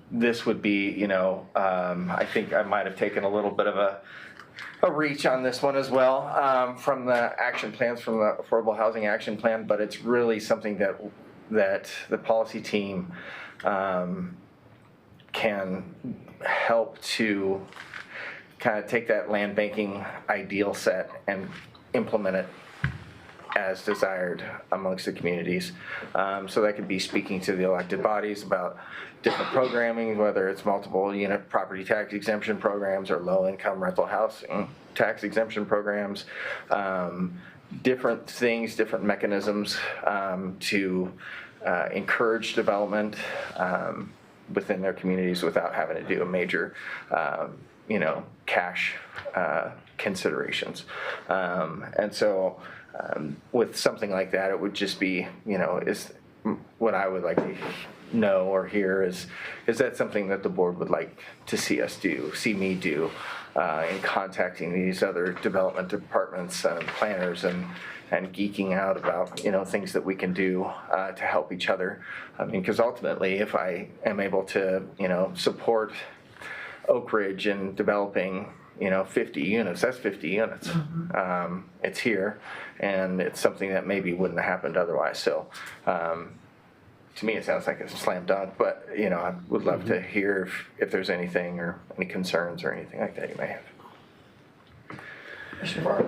This would be, I think I might have taken a little bit of a reach on this one as well from the action plans, from the Affordable Housing Action Plan, but it's really something that the policy team can help to kind of take that land banking ideal set and implement it as desired amongst the communities. So that could be speaking to the elected bodies about different programming, whether it's multiple unit property tax exemption programs or low income rental housing tax exemption programs, different things, different mechanisms to encourage development within their communities without having to do a major, cash considerations. And so with something like that, it would just be, is what I would like to know or hear is that something that the board would like to see me do in contacting these other development departments and planners and geeking out about, things that we can do to help each other. I mean, because ultimately, if I am able to, support Oak Ridge in developing 50 units, that's 50 units. It's here, and it's something that maybe wouldn't have happened otherwise. So to me, it sounds like it's a slam dunk, but, I would love to hear if there's anything or any concerns or anything like that you may have. Commissioner Barr.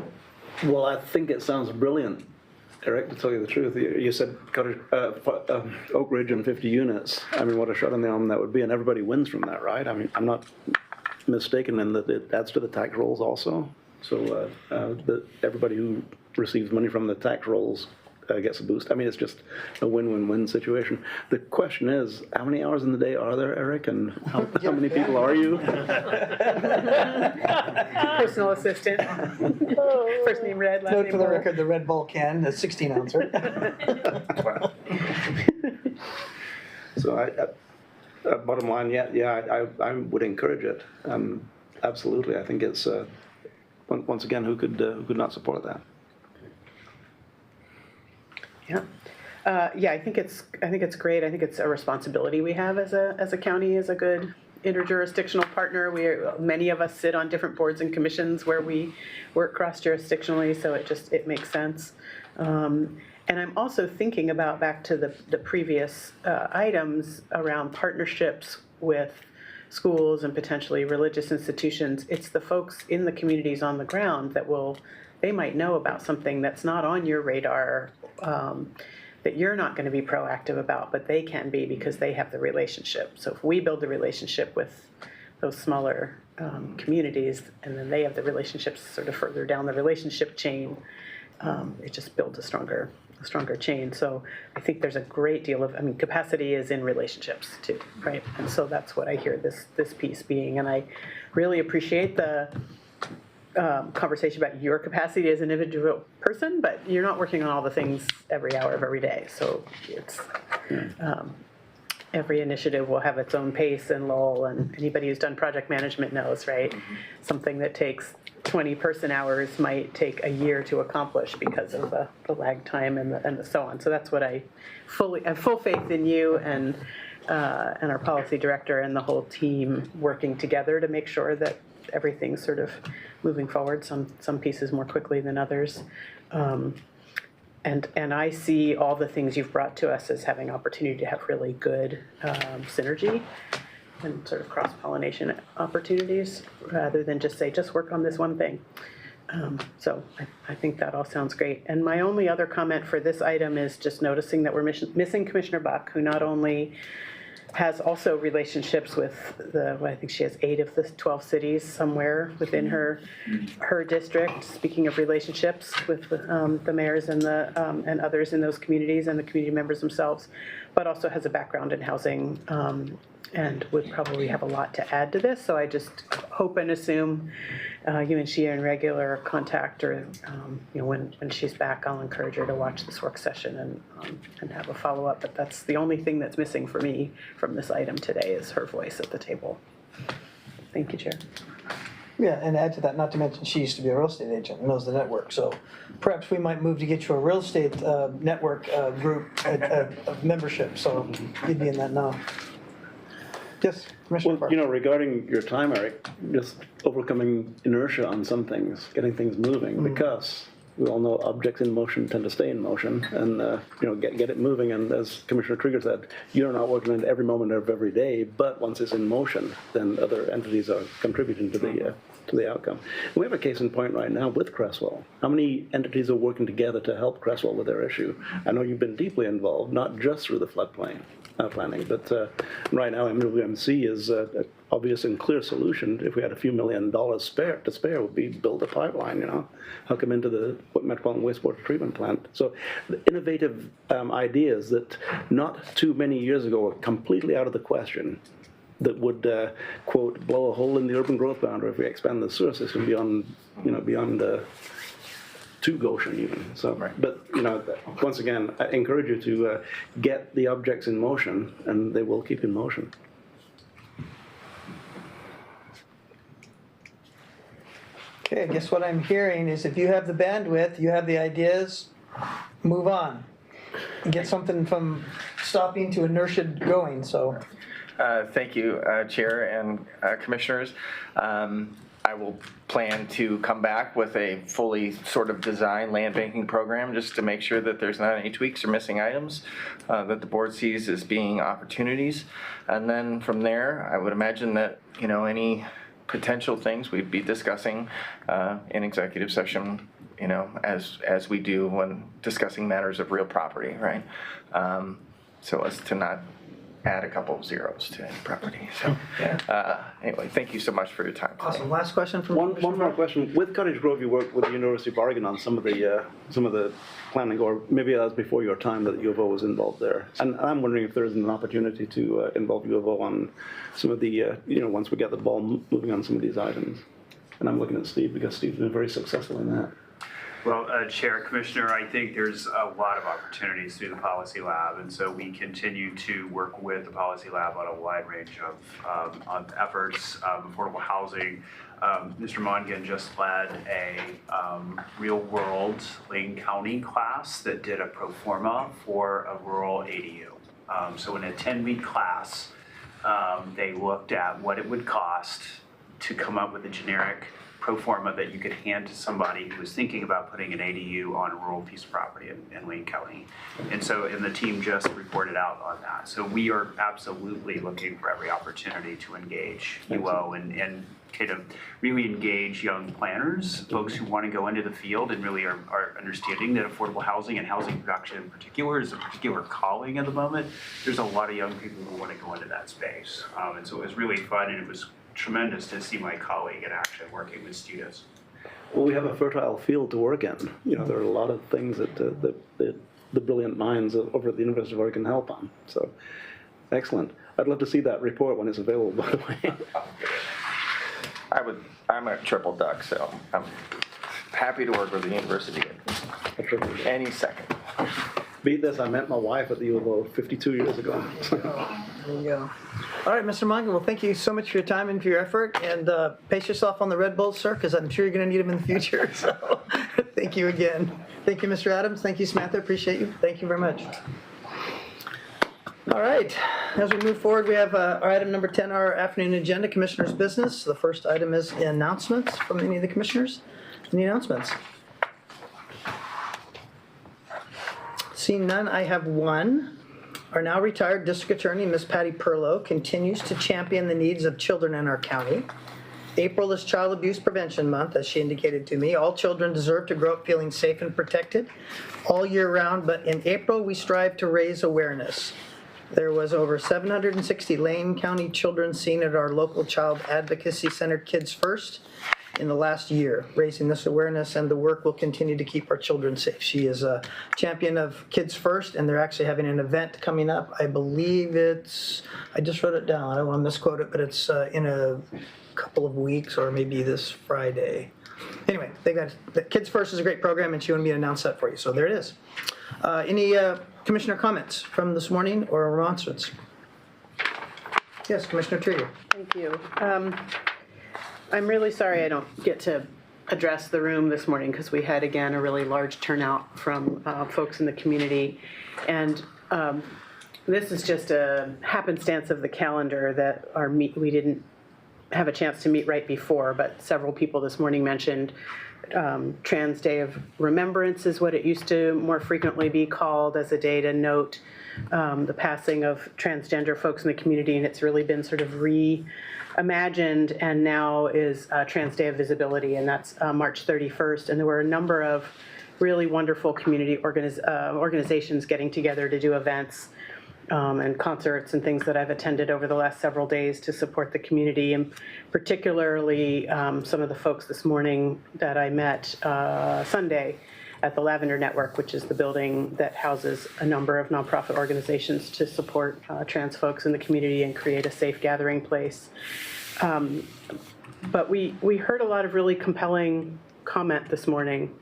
Well, I think it sounds brilliant, Eric, to tell you the truth. You said Oak Ridge and 50 units. I mean, what a shot in the arm that would be, and everybody wins from that, right? I mean, I'm not mistaken in that it adds to the tax rolls also. So everybody who receives money from the tax rolls gets a boost. I mean, it's just a win-win-win situation. The question is, how many hours in the day are there, Eric, and how many people are you? Personal assistant. First name red, last Note name for the Bull. record, the Red Bull can, the 16 ounce, right? So bottom line, I would encourage it. Absolutely, I think it's once again, who could not support that? Yeah, I think it's great. I think it's a responsibility we have as a county, as a good interjurisdictional partner. Many of us sit on different boards and commissions where we work cross-jurisdictionally, so it makes sense. And I'm also thinking about back to the previous items around partnerships with schools and potentially religious institutions. It's the folks in the communities on the ground they might know about something that's not on your radar, that you're not going to be proactive about, but they can be because they have the relationship. So if we build the relationship with those smaller communities, and then they have the relationships sort of further down the relationship chain, it just builds a stronger a stronger chain. So I think there's a great deal of, I mean, capacity is in relationships too, right? And so that's what I hear this piece being. And I really appreciate the conversation about your capacity as an individual person, but you're not working on all the things every hour of every day. So it's, every initiative will have its own pace and lull, and anybody who's done project management knows, right? Something that takes 20 person hours might take a year to accomplish because of the lag time and the so on. So that's what I have full faith in you and our policy director and the whole team working together to make sure that everything's sort of moving forward, some pieces more quickly than others. And I see all the things you've brought to us as having opportunity to have really good synergy and sort of cross-pollination opportunities, rather than just say, just work on this one thing. So I think that all sounds great. And my only other comment for this item is just noticing that we're missing Commissioner Buck, who not only has also relationships with I think she has 8 of the 12 cities somewhere within her district. Speaking of relationships with the mayors and and others in those communities and the community members themselves, but also has a background in housing and would probably have a lot to add to this. So I just hope and assume you and she are in regular contact, or when she's back, I'll encourage her to watch this work session and have a follow-up. But that's the only thing that's missing for me from this item today is her voice at the table. Thank you, Chair. Yeah, and add to that, not to mention she used to be a real estate agent and knows the network. So perhaps we might move to get you a real estate network group of membership. So you'd be in that now. Yes, Commissioner Well, Park. regarding your time, Eric, just overcoming inertia on some things, getting things moving, because we all know objects in motion tend to stay in motion, and get it moving. And as Commissioner Krieger said, you're not working on it every moment of every day, but once it's in motion, then other entities are contributing to the outcome. And we have a case in point right now with Cresswell. How many entities are working together to help Cresswell with their issue? I know you've been deeply involved, not just through the floodplain planning, but right now MWMC is an obvious and clear solution. If we had a few $1 million to spare, would be build a pipeline, hook them into the Metropolitan Wastewater Treatment Plant. So the innovative ideas that not too many years ago were completely out of the question, that would, quote, blow a hole in the urban growth boundary if we expand the sewer system beyond to Goshen even. So, Right. But once again, I encourage you to get the objects in motion, and they will keep in motion. Okay, I guess what I'm hearing is if you have the bandwidth, you have the ideas, move on. Get something from stopping to inertia going, so. Thank you, Chair and Commissioners. I will plan to come back with a fully sort of designed land banking program just to make sure that there's not any tweaks or missing items that the board sees as being opportunities. And then from there, I would imagine that, any potential things we'd be discussing in executive session, as we do when discussing matters of real property, right? So as to not add a couple of zeros to any property. So anyway, thank you so much for your time today. Awesome. Last question from One more question. With Cottage Grove, you worked with the University of Oregon on some of the planning, or maybe that was before your time that U of O was involved there. And I'm wondering if there isn't an opportunity to involve U of O on some of the, once we get the ball moving on some of these items. And I'm looking at Steve because Steve's been very successful in that. Well, Chair, Commissioner, I think there's a lot of opportunities through the Policy Lab, and so we continue to work with the Policy Lab on a wide range of efforts, affordable housing. Mr. Mongan just led a real-world Lane County class that did a pro forma for a rural ADU. So in a 10-week class, they looked at what it would cost to come up with a generic pro forma that you could hand to somebody who was thinking about putting an ADU on a rural piece of property in Wayne County. And the team just reported out on that. So we are absolutely looking for every opportunity to engage UO and kind of really engage young planners, folks who want to go into the field and really are understanding that affordable housing and housing production in particular is a particular calling at the moment. There's a lot of young people who want to go into that space. And so it was really fun, and it was tremendous to see my colleague in action working with students. Well, we have a fertile field to work in. There are a lot of things that the brilliant minds over at the University of Oregon help on. So, excellent. I'd love to see that report when it's available, by the way. I'm a triple duck, so I'm happy to work with the university any second. Beat this, I met my wife at the U of O 52 years ago. There you go. All right, Mr. Mongan, well, thank you so much for your time and for your effort, and pace yourself on the Red Bulls, sir, because I'm sure you're going to need them in the future, so thank you again. Thank you, Mr. Adams. Thank you, Samantha. Appreciate you. Thank you very much. All right, as we move forward, we have our item number 10, our afternoon agenda, Commissioner's Business. The first item is announcements from any of the commissioners. Any announcements? Seeing none, I have one. Our now retired district attorney, Ms. Patty Perlow, continues to champion the needs of children in our county. April is Child Abuse Prevention Month, as she indicated to me. All children deserve to grow up feeling safe and protected all year round, but in April, we strive to raise awareness. There was over 760 Lane County children seen at our local child advocacy center, Kids First, in the last year, raising this awareness, and the work will continue to keep our children safe. She is a champion of Kids First, and they're actually having an event coming up. I believe I just wrote it down, I don't want to misquote it, but it's in a couple of weeks or maybe this Friday. Anyway, Kids First is a great program, and she wanted me to announce that for you, so there it is. Any commissioner comments from this morning or remonstrance? Yes, Commissioner Trujillo. Thank you. I'm really sorry I don't get to address the room this morning because we had, again, a really large turnout from folks in the community. And this is just a happenstance of the calendar that we didn't have a chance to meet right before, but several people this morning mentioned Trans Day of Remembrance is what it used to more frequently be called, as a day to note the passing of transgender folks in the community, and it's really been sort of reimagined and now is Trans Day of Visibility, and that's March 31st. And there were a number of really wonderful community organizations getting together to do events and concerts and things that I've attended over the last several days to support the community, and particularly some of the folks this morning that I met Sunday at the Lavender Network, which is the building that houses a number of nonprofit organizations to support trans folks in the community and create a safe gathering place. But we heard a lot of really compelling comment this morning,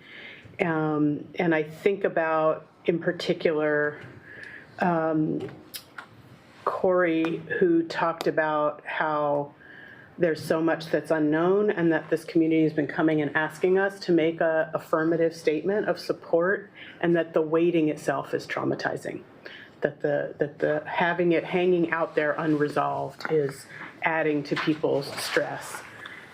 and I think about, in particular, Corey, who talked about how there's so much that's unknown and that this community has been coming and asking us to make a affirmative statement of support, and that the waiting itself is traumatizing, that the having it hanging out there unresolved is adding to people's stress.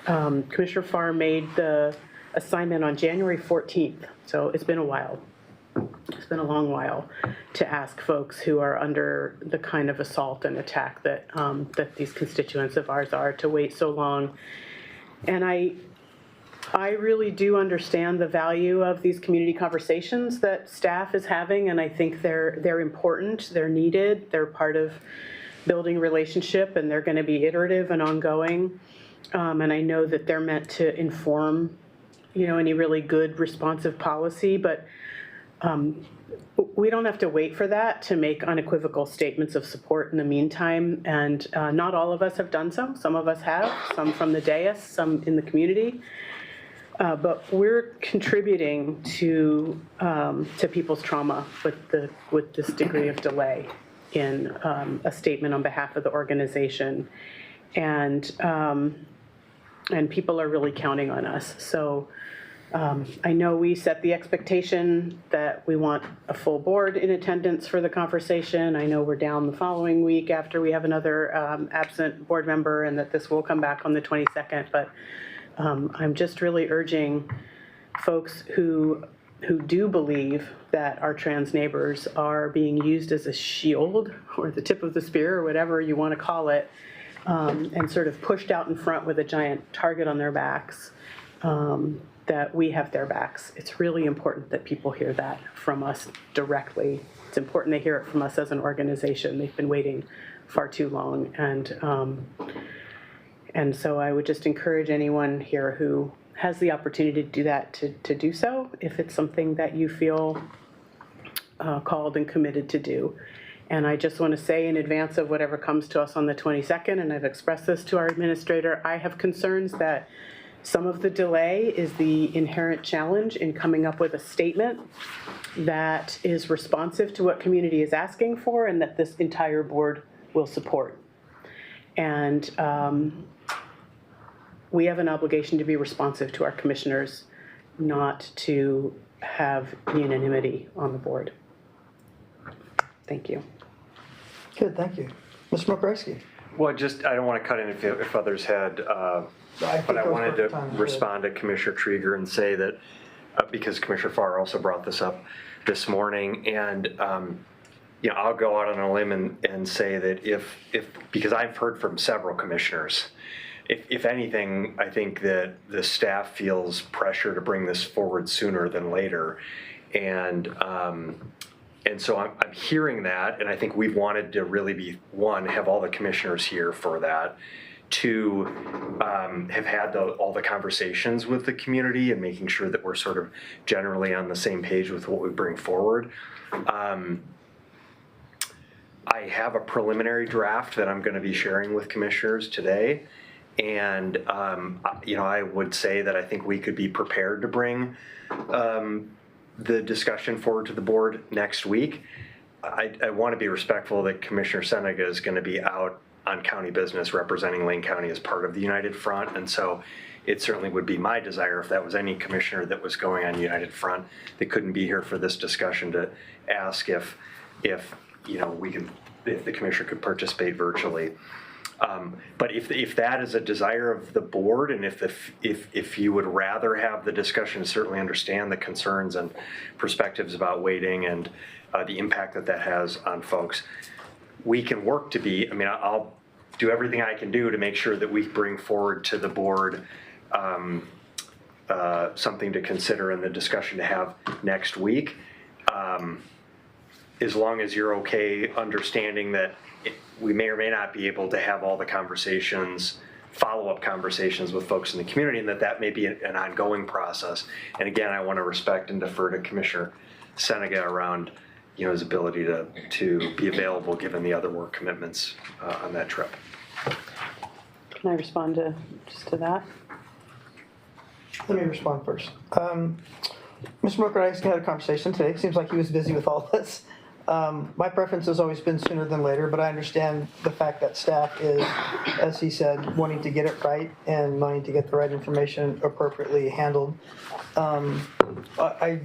Commissioner Farr made the assignment on January 14th, so it's been a while. It's been a long while to ask folks who are under the kind of assault and attack that that these constituents of ours are to wait so long. And I really do understand the value of these community conversations that staff is having, and I think they're important, they're needed, they're part of building relationship, and they're going to be iterative and ongoing. And I know that they're meant to inform, any really good responsive policy, but we don't have to wait for that to make unequivocal statements of support in the meantime, and not all of us have done so. Some of us have, some from the dais, some in the community, but we're contributing to people's trauma with this degree of delay in a statement on behalf of the organization, and people are really counting on us. So. I know we set the expectation that we want a full board in attendance for the conversation. I know we're down the following week after we have another absent board member, and that this will come back on the 22nd. But I'm just really urging folks who do believe that our trans neighbors are being used as a shield or the tip of the spear or whatever you want to call it, and sort of pushed out in front with a giant target on their backs, that we have their backs. It's really important that people hear that from us directly. It's important they hear it from us as an organization. They've been waiting far too long, and so I would just encourage anyone here who has the opportunity to do that to do so, if it's something that you feel called and committed to do. And I just want to say in advance of whatever comes to us on the 22nd, and I've expressed this to our administrator, I have concerns that some of the delay is the inherent challenge in coming up with a statement that is responsive to what community is asking for and that this entire board will support. And we have an obligation to be responsive to our commissioners, not to have unanimity on the board. Thank you. Good, thank you. Mr. McCrasky? Well, I don't want to cut in if others had, but I wanted to respond to Commissioner Trieger and say that, because Commissioner Farr also brought this up this morning, and I'll go out on a limb and say that if because I've heard from several commissioners, if anything, I think that the staff feels pressure to bring this forward sooner than later, and so I'm hearing that, and I think we've wanted to really be, one, have all the commissioners here for that, two, have had all the conversations with the community and making sure that we're sort of generally on the same page with what we bring forward. I have a preliminary draft that I'm going to be sharing with commissioners today, and I would say that I think we could be prepared to bring the discussion forward to the board next week. I want to be respectful that Commissioner Senega is going to be out on county business representing Lane County as part of the United Front, and so it certainly would be my desire if that was any commissioner that was going on United Front that couldn't be here for this discussion to ask if the commissioner could participate virtually. But if that is a desire of the board, and if you would rather have the discussion, certainly understand the concerns and perspectives about waiting and the impact that has on folks, we can work to be, I'll do everything I can do to make sure that we bring forward to the board something to consider in the discussion to have next week. As long as you're okay understanding that we may or may not be able to have all the conversations, follow-up conversations with folks in the community, and that may be an ongoing process. And again, I want to respect and defer to Commissioner Senega around his ability to be available given the other work commitments on that trip. Can I respond to that? Let me respond first. Mr. McCrasky had a conversation today. It seems like he was busy with all this. My preference has always been sooner than later, but I understand the fact that staff is, as he said, wanting to get it right and wanting to get the right information appropriately handled. I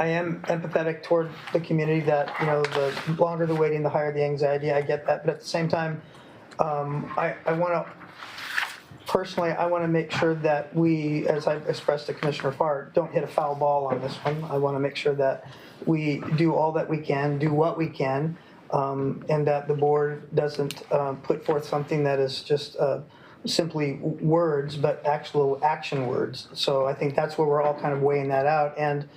am empathetic toward the community that, the longer the waiting, the higher the anxiety. I get that. But at the same time, I want to make sure that we, as I expressed to Commissioner Farr, don't hit a foul ball on this one. I want to make sure that we do all that we can, do what we can, and that the board doesn't put forth something that is just simply words, but actual action words. So I think that's where we're all kind of weighing that out. And,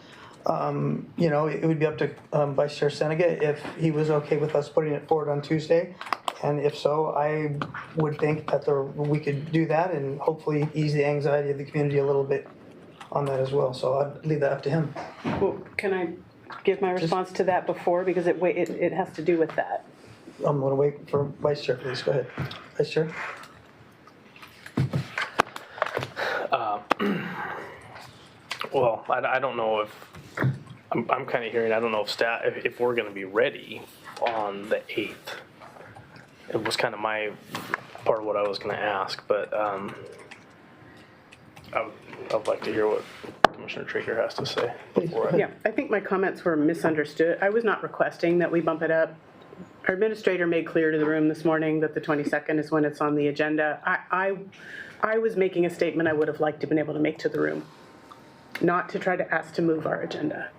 it would be up to Vice Chair Senega if he was okay with us putting it forward on Tuesday. And if so, I would think that we could do that and hopefully ease the anxiety of the community a little bit on that as well. So I'd leave that up to him. Well, can I give my response to that before, because it has to do with that? I'm going to wait for Vice Chair, please. Go ahead. Vice Chair? Well, I don't know if, I'm kind of hearing, I don't know if we're going to be ready on the 8th. It was kind of my part of what I was going to ask, but I'd like to hear what Commissioner Trieger has to say. Yeah, I think my comments were misunderstood. I was not requesting that we bump it up. Our administrator made clear to the room this morning that the 22nd is when it's on the agenda. I was making a statement I would have liked to have been able to make to the room, not to try to ask to move our agenda.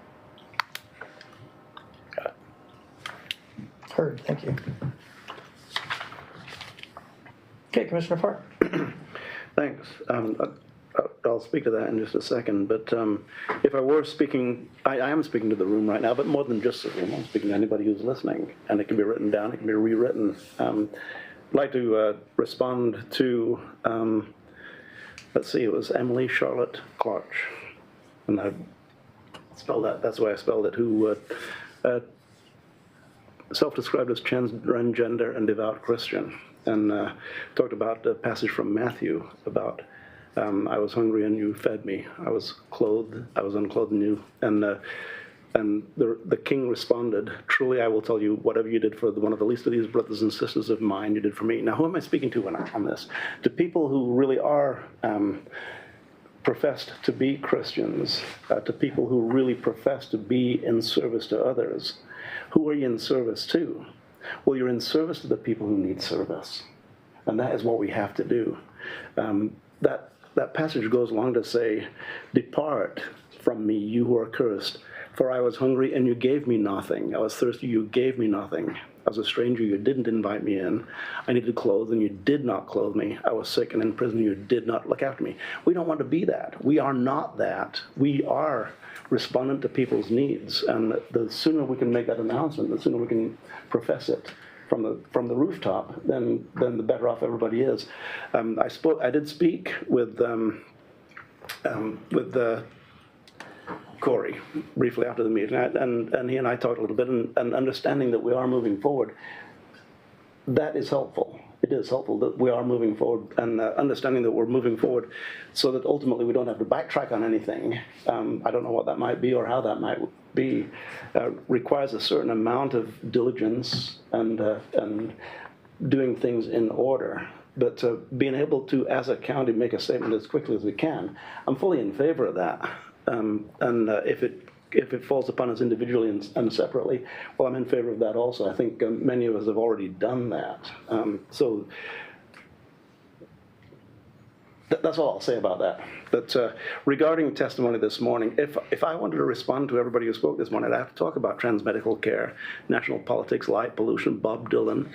Got it. Heard. Thank you. Okay, Commissioner Farr. Thanks. I'll speak to that in just a second, but if I were speaking, I am speaking to the room right now, but more than just the room, I'm speaking to anybody who's listening, and it can be written down, it can be rewritten. I'd like to respond to, let's see, it was Emily Charlotte Clark, and I spelled that, that's the way I spelled it, who self-described as transgender and devout Christian, and talked about a passage from Matthew about I was hungry and you fed me. I was unclothed and you. And the king responded, "Truly I will tell you, whatever you did for one of the least of these brothers and sisters of mine, you did for me." Now, who am I speaking to on this? To people who really are professed to be Christians, to people who really profess to be in service to others. Who are you in service to? Well, you're in service to the people who need service. And that is what we have to do. That passage goes along to say, "Depart from me, you who are cursed, for I was hungry and you gave me nothing. I was thirsty, you gave me nothing. I was a stranger, you didn't invite me in. I needed clothes and you did not clothe me. I was sick and in prison, you did not look after me." We don't want to be that. We are not that. We are respondent to people's needs. And the sooner we can make that announcement, the sooner we can profess it from the rooftop, then the better off everybody is. I did speak with Corey briefly after the meeting, and he and I talked a little bit, and understanding that we are moving forward, that is helpful. It is helpful that we are moving forward, and understanding that we're moving forward so that ultimately we don't have to backtrack on anything. I don't know what that might be or how that might be. Requires a certain amount of diligence and doing things in order. But being able to, as a county, make a statement as quickly as we can, I'm fully in favor of that. If it falls upon us individually and separately, well, I'm in favor of that also. I think many of us have already done that. So that's all I'll say about that. But regarding testimony this morning, if I wanted to respond to everybody who spoke this morning, I'd have to talk about transmedical care, national politics, light pollution, Bob Dylan,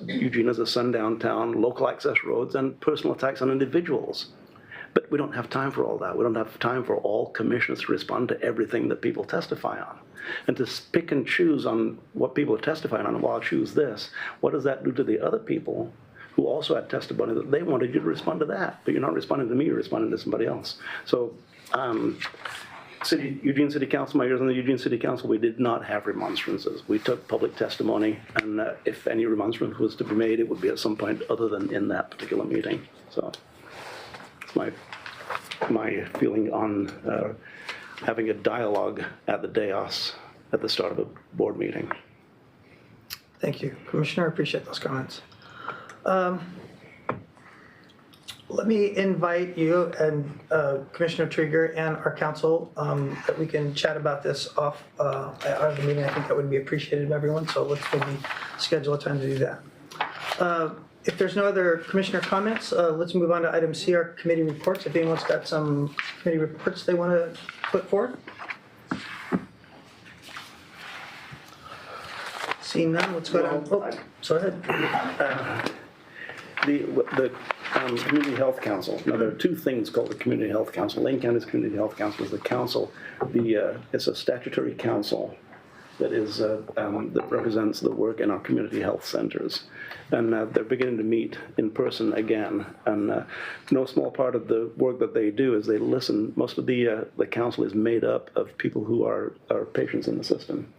Eugene as a sundown town, local access roads, and personal attacks on individuals. But we don't have time for all that. We don't have time for all commissions to respond to everything that people testify on. And to pick and choose on what people are testifying on, well, I'll choose this. What does that do to the other people who also had testimony that they wanted you to respond to that? But you're not responding to me, you're responding to somebody else. So Eugene City Council, my years on the Eugene City Council, we did not have remonstrances. We took public testimony, and if any remonstrance was to be made, it would be at some point other than in that particular meeting. So my feeling on having a dialogue at the dais at the start of a board meeting. Thank you, Commissioner. I appreciate those comments. Let me invite you and Commissioner Trieger and our council that we can chat about this off out of the meeting. I think that would be appreciated by everyone. So let's maybe schedule a time to do that. If there's no other commissioner comments, let's move on to item C, our committee reports. If anyone's got some committee reports they want to put forward. Seeing none, let's go down. Oh, go ahead. The Community Health Council. Now, there are two things called the Community Health Council. Lane County's Community Health Council is the council. It's a statutory council that is that represents the work in our community health centers. And they're beginning to meet in person again. And no small part of the work that they do is they listen. Most of the council is made up of people who are patients in the system.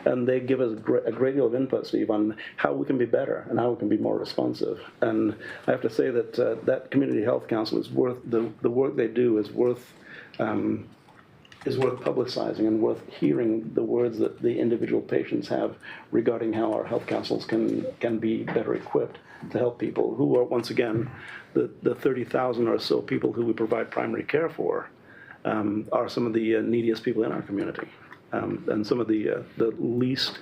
And they give us a great deal of input, Steve, on how we can be better and how we can be more responsive. And I have to say that that Community Health Council is worth, the work they do is worth publicizing and worth hearing the words that the individual patients have regarding how our health councils can be better equipped to help people who are, once again, the 30,000 or so people who we provide primary care for are some of the neediest people in our community. And some of the least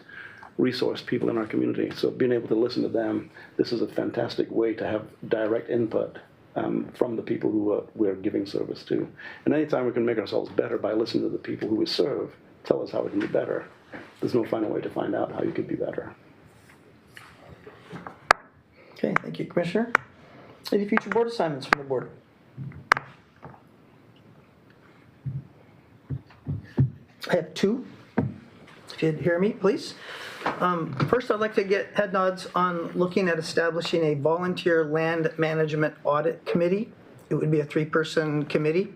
resourced people in our community. So being able to listen to them, this is a fantastic way to have direct input from the people who we're giving service to. And anytime we can make ourselves better by listening to the people who we serve, tell us how we can be better. There's no final way to find out how you could be better. Okay, thank you, Commissioner. Any future board assignments from the board? I have two, if you'd hear me, please. First, I'd like to get head nods on looking at establishing a volunteer land management audit committee. It would be a 3-person committee.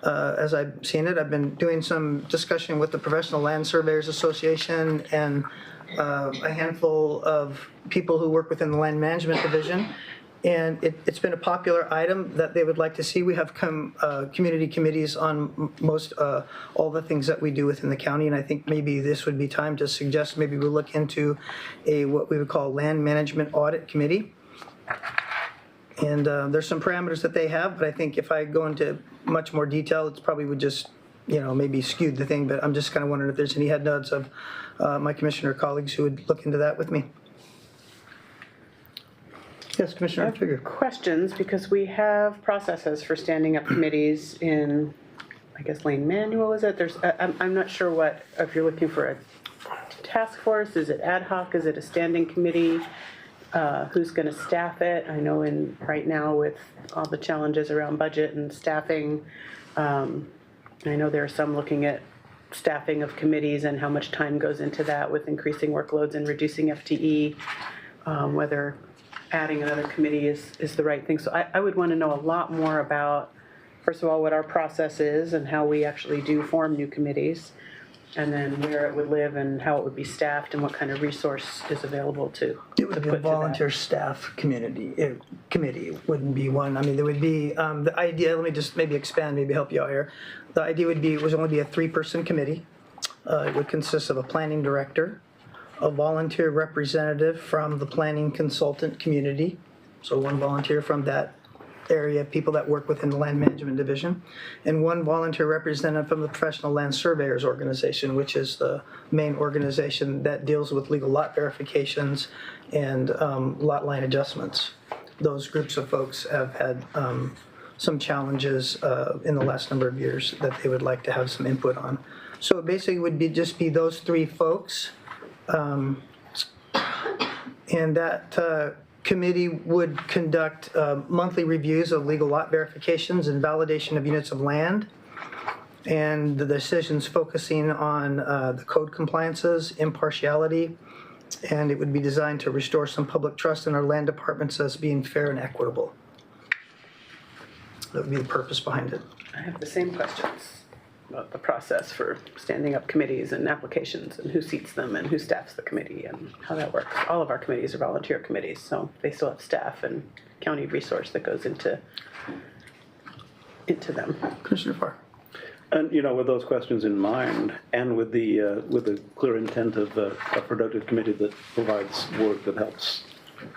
as I've seen it. I've been doing some discussion with the Professional Land Surveyors Association and a handful of people who work within the Land Management Division. And it's been a popular item that they would like to see. We have community committees on most all the things that we do within the county, and I think maybe this would be time to suggest maybe we look into what we would call Land Management Audit Committee. And there's some parameters that they have, but I think if I go into much more detail, it's probably would just, maybe skewed the thing, but I'm just kind of wondering if there's any head nods of my commissioner colleagues who would look into that with me. Yes, Commissioner Trigger. Questions, because we have processes for standing up committees in, I guess, Lane Manual, is it? I'm not sure if you're looking for a task force, is it ad hoc, is it a standing committee? Who's going to staff it? I know right now with all the challenges around budget and staffing, I know there are some looking at staffing of committees and how much time goes into that with increasing workloads and reducing FTE, whether adding another committee is the right thing. So I would want to know a lot more about, first of all, what our process is and how we actually do form new committees, and then where it would live and how it would be staffed and what kind of resource is available to It would be a put to that. volunteer staff committee. It wouldn't be one. I mean, there would be, the idea, let me just maybe expand, maybe help you out here. The idea would only be a 3-person committee. It would consist of a planning director, a volunteer representative from the planning consultant community, so one volunteer from that area, people that work within the Land Management Division, and one volunteer representative from the Professional Land Surveyors Organization, which is the main organization that deals with legal lot verifications and lot line adjustments. Those groups of folks have had some challenges in the last number of years that they would like to have some input on. So it basically would just be those 3 folks. And that committee would conduct monthly reviews of legal lot verifications and validation of units of land, and the decisions focusing on the code compliances, impartiality, and it would be designed to restore some public trust in our land departments as being fair and equitable. That would be the purpose behind it. I have the same questions about the process for standing up committees and applications and who seats them and who staffs the committee and how that works. All of our committees are volunteer committees, so they still have staff and county resource that goes into them. Commissioner Farr. And, with those questions in mind, and with the clear intent of a productive committee that provides work that helps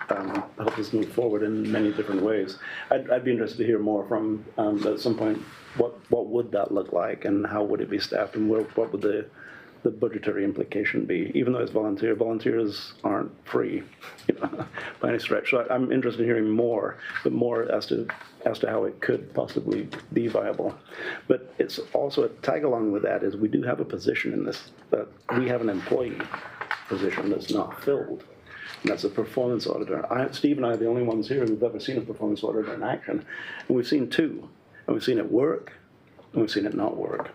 us move forward in many different ways, I'd be interested to hear more from, at some point, what would that look like, and how would it be staffed, and what would the budgetary implication be? Even though it's volunteers aren't free, by any stretch. So I'm interested in hearing more, but more as to how it could possibly be viable. But it's also a tag along with that is we do have a position in this, that we have an employee position that's not filled. And that's a performance auditor. Steve and I are the only ones here who've ever seen a performance auditor in action. And we've seen 2. And we've seen it work, and we've seen it not work.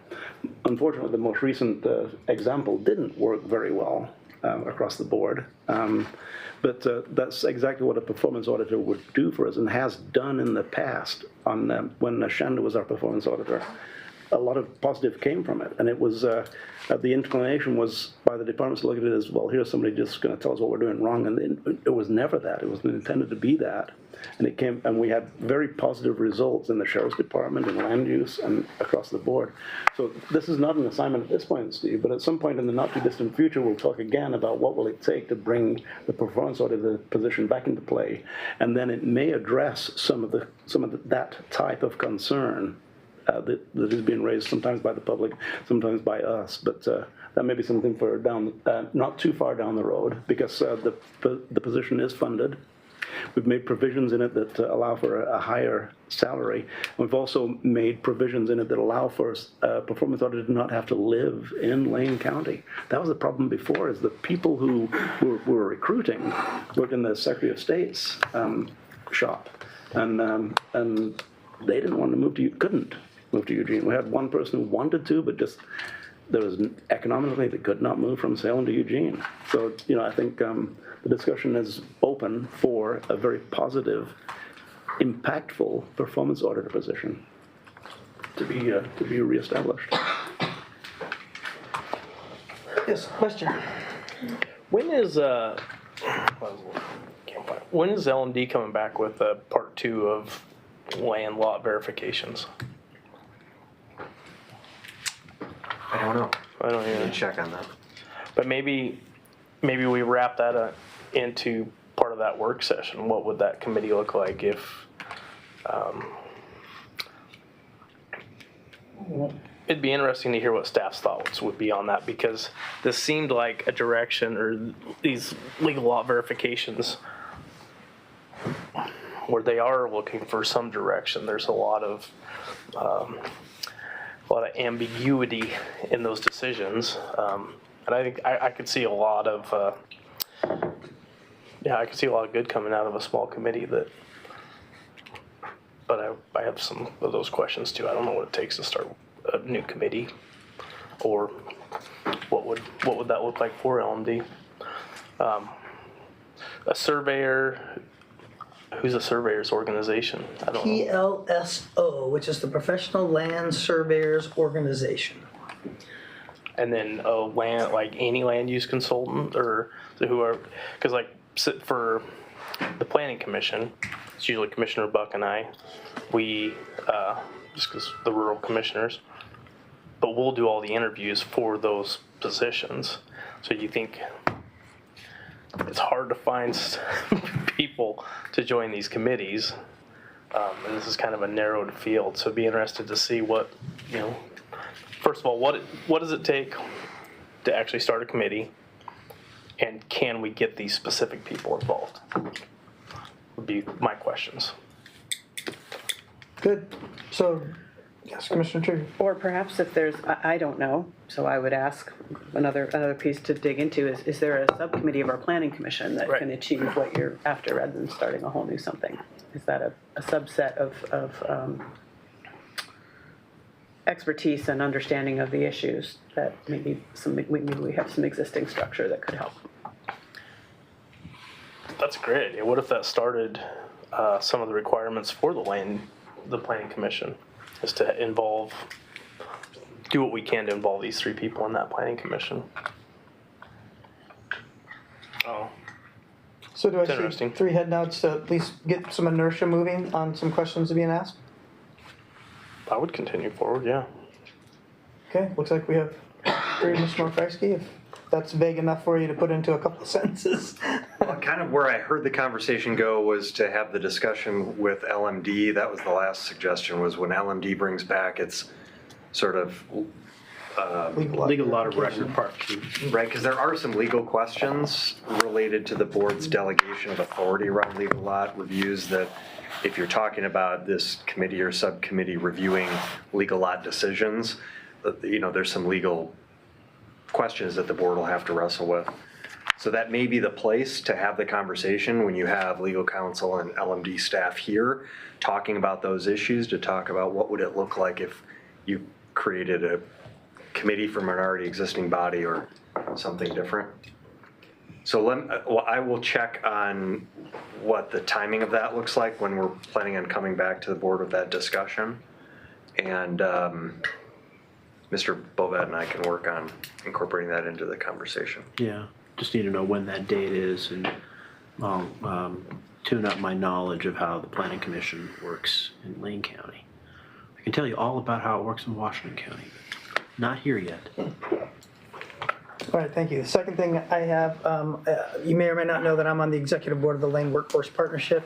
Unfortunately, the most recent example didn't work very well across the board. But that's exactly what a performance auditor would do for us and has done in the past when Shanda was our performance auditor. A lot of positive came from it, and it was the inclination was by the departments to look at it as, well, here's somebody just going to tell us what we're doing wrong, and it was never that. It was intended to be that, and we had very positive results in the sheriff's department, in land use, and across the board. So this is not an assignment at this point, Steve, but at some point in the not too distant future, we'll talk again about what will it take to bring the performance auditor position back into play, and then it may address some of that type of concern. That is being raised sometimes by the public, sometimes by us, but that may be something for not too far down the road, because the position is funded. We've made provisions in it that allow for a higher salary. We've also made provisions in it that allow for a performance auditor to not have to live in Lane County. That was the problem before, is the people who were recruiting worked in the Secretary of State's shop, and they didn't want to move to, couldn't move to Eugene. We had one person who wanted to, but just there was economically they could not move from Salem to Eugene. So I think the discussion is open for a very positive, impactful performance auditor position. to be reestablished. Yes, question. When is when is LMD coming back with part 2 of land lot verifications? I don't know. I don't I even need to check on that. But maybe we wrap that into part of that work session. What would that committee look like if? It'd be interesting to hear what staff's thoughts would be on that, because this seemed like a direction, or these legal lot verifications, where they are looking for some direction. There's a lot of ambiguity in those decisions, and I think I could see a lot of I could see a lot of good coming out of a small committee. But I have some of those questions too. I don't know what it takes to start a new committee, or what would that look like for LMD? A surveyor. Who's a surveyor's organization? I don't know. PLSO, which is the Professional Land Surveyors Organization. And then a land, like any land use consultant, or who are, because like for the planning commission, it's usually Commissioner Buck and I. We just because the rural commissioners, but we'll do all the interviews for those positions. So you think it's hard to find people to join these committees, and this is kind of a narrowed field. So I'd be interested to see what, first of all, what does it take to actually start a committee, and can we get these specific people involved? Would be my questions. Good. So, yes, Commissioner Trigger. Or perhaps if there's, I don't know, so I would ask another piece to dig into is there a subcommittee of our planning commission that Right. can achieve what you're after rather than starting a whole new something? Is that a subset of expertise and understanding of the issues that maybe we have some existing structure that could help? That's a great idea. What if that started some of the requirements for the planning commission, is to do what we can to involve these 3 people in that planning commission. Oh, So do I It's see interesting. 3 head nods to at least get some inertia moving on some questions being asked? I would continue forward, yeah. Okay, looks like we have 3, Mr. Morfeski, if that's vague enough for you to put into a couple of sentences. Well, kind of where I heard the conversation go was to have the discussion with LMD. That was the last suggestion, was when LMD brings back its sort of, Legal lot of record, part 2. right, because there are some legal questions related to the board's delegation of authority around legal lot reviews that if you're talking about this committee or subcommittee reviewing legal lot decisions, there's some legal questions that the board will have to wrestle with. So that may be the place to have the conversation when you have legal counsel and LMD staff here talking about those issues, to talk about what would it look like if you created a committee from an already existing body or something different. So I will check on what the timing of that looks like when we're planning on coming back to the board with that discussion. And Mr. Bovet and I can work on incorporating that into the conversation. Yeah, just need to know when that date is, and I'll tune up my knowledge of how the planning commission works in Lane County. I can tell you all about how it works in Washington County, but not here yet. All right, thank you. The second thing I have, you may or may not know that I'm on the executive board of the Lane Workforce Partnership.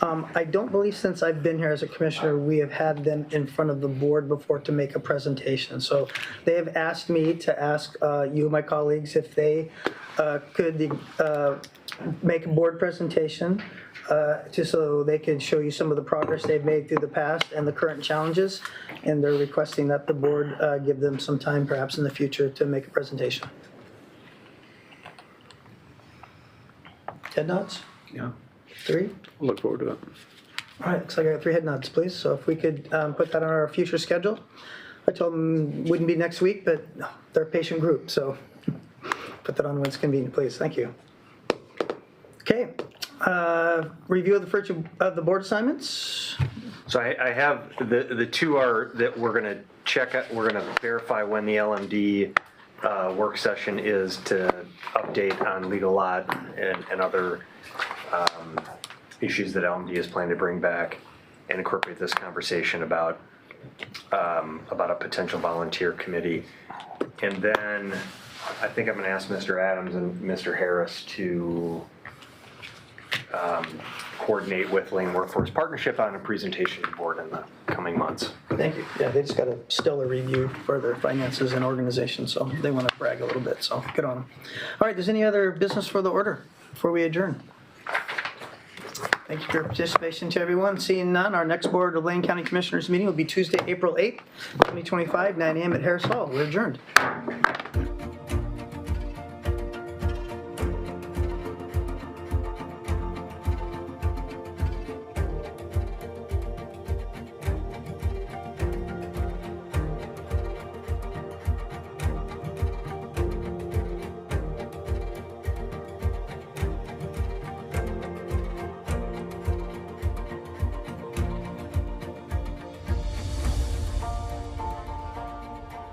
I don't believe since I've been here as a commissioner, we have had them in front of the board before to make a presentation. So they have asked me to ask you, my colleagues, if they could make a board presentation just so they could show you some of the progress they've made through the past and the current challenges. And they're requesting that the board give them some time perhaps in the future to make a presentation. Head nods? Yeah, 3? look forward to it. All right, looks like I got 3 head nods, please. So if we could put that on our future schedule. I told them it wouldn't be next week, but they're a patient group, so put that on when it's convenient, please. Thank you. Okay, review of the board assignments. So I have, the two are that we're gonna check, we're gonna verify when the LMD work session is to update on legal lot and other issues that LMD is planning to bring back and incorporate this conversation about a potential volunteer committee. And then I think I'm gonna ask Mr. Adams and Mr. Harris to coordinate with Lane Workforce Partnership on a presentation to the board in the coming months. Thank you. Yeah, they just got a stellar review for their finances and organization, so they want to brag a little bit, so good on them. All right, there's any other business for the order before we adjourn? Thank you for your participation to everyone. Seeing none, our next Board of Lane County Commissioners meeting will be Tuesday, April 8th, 2025, 9 a.m. at Harris Hall. We're adjourned.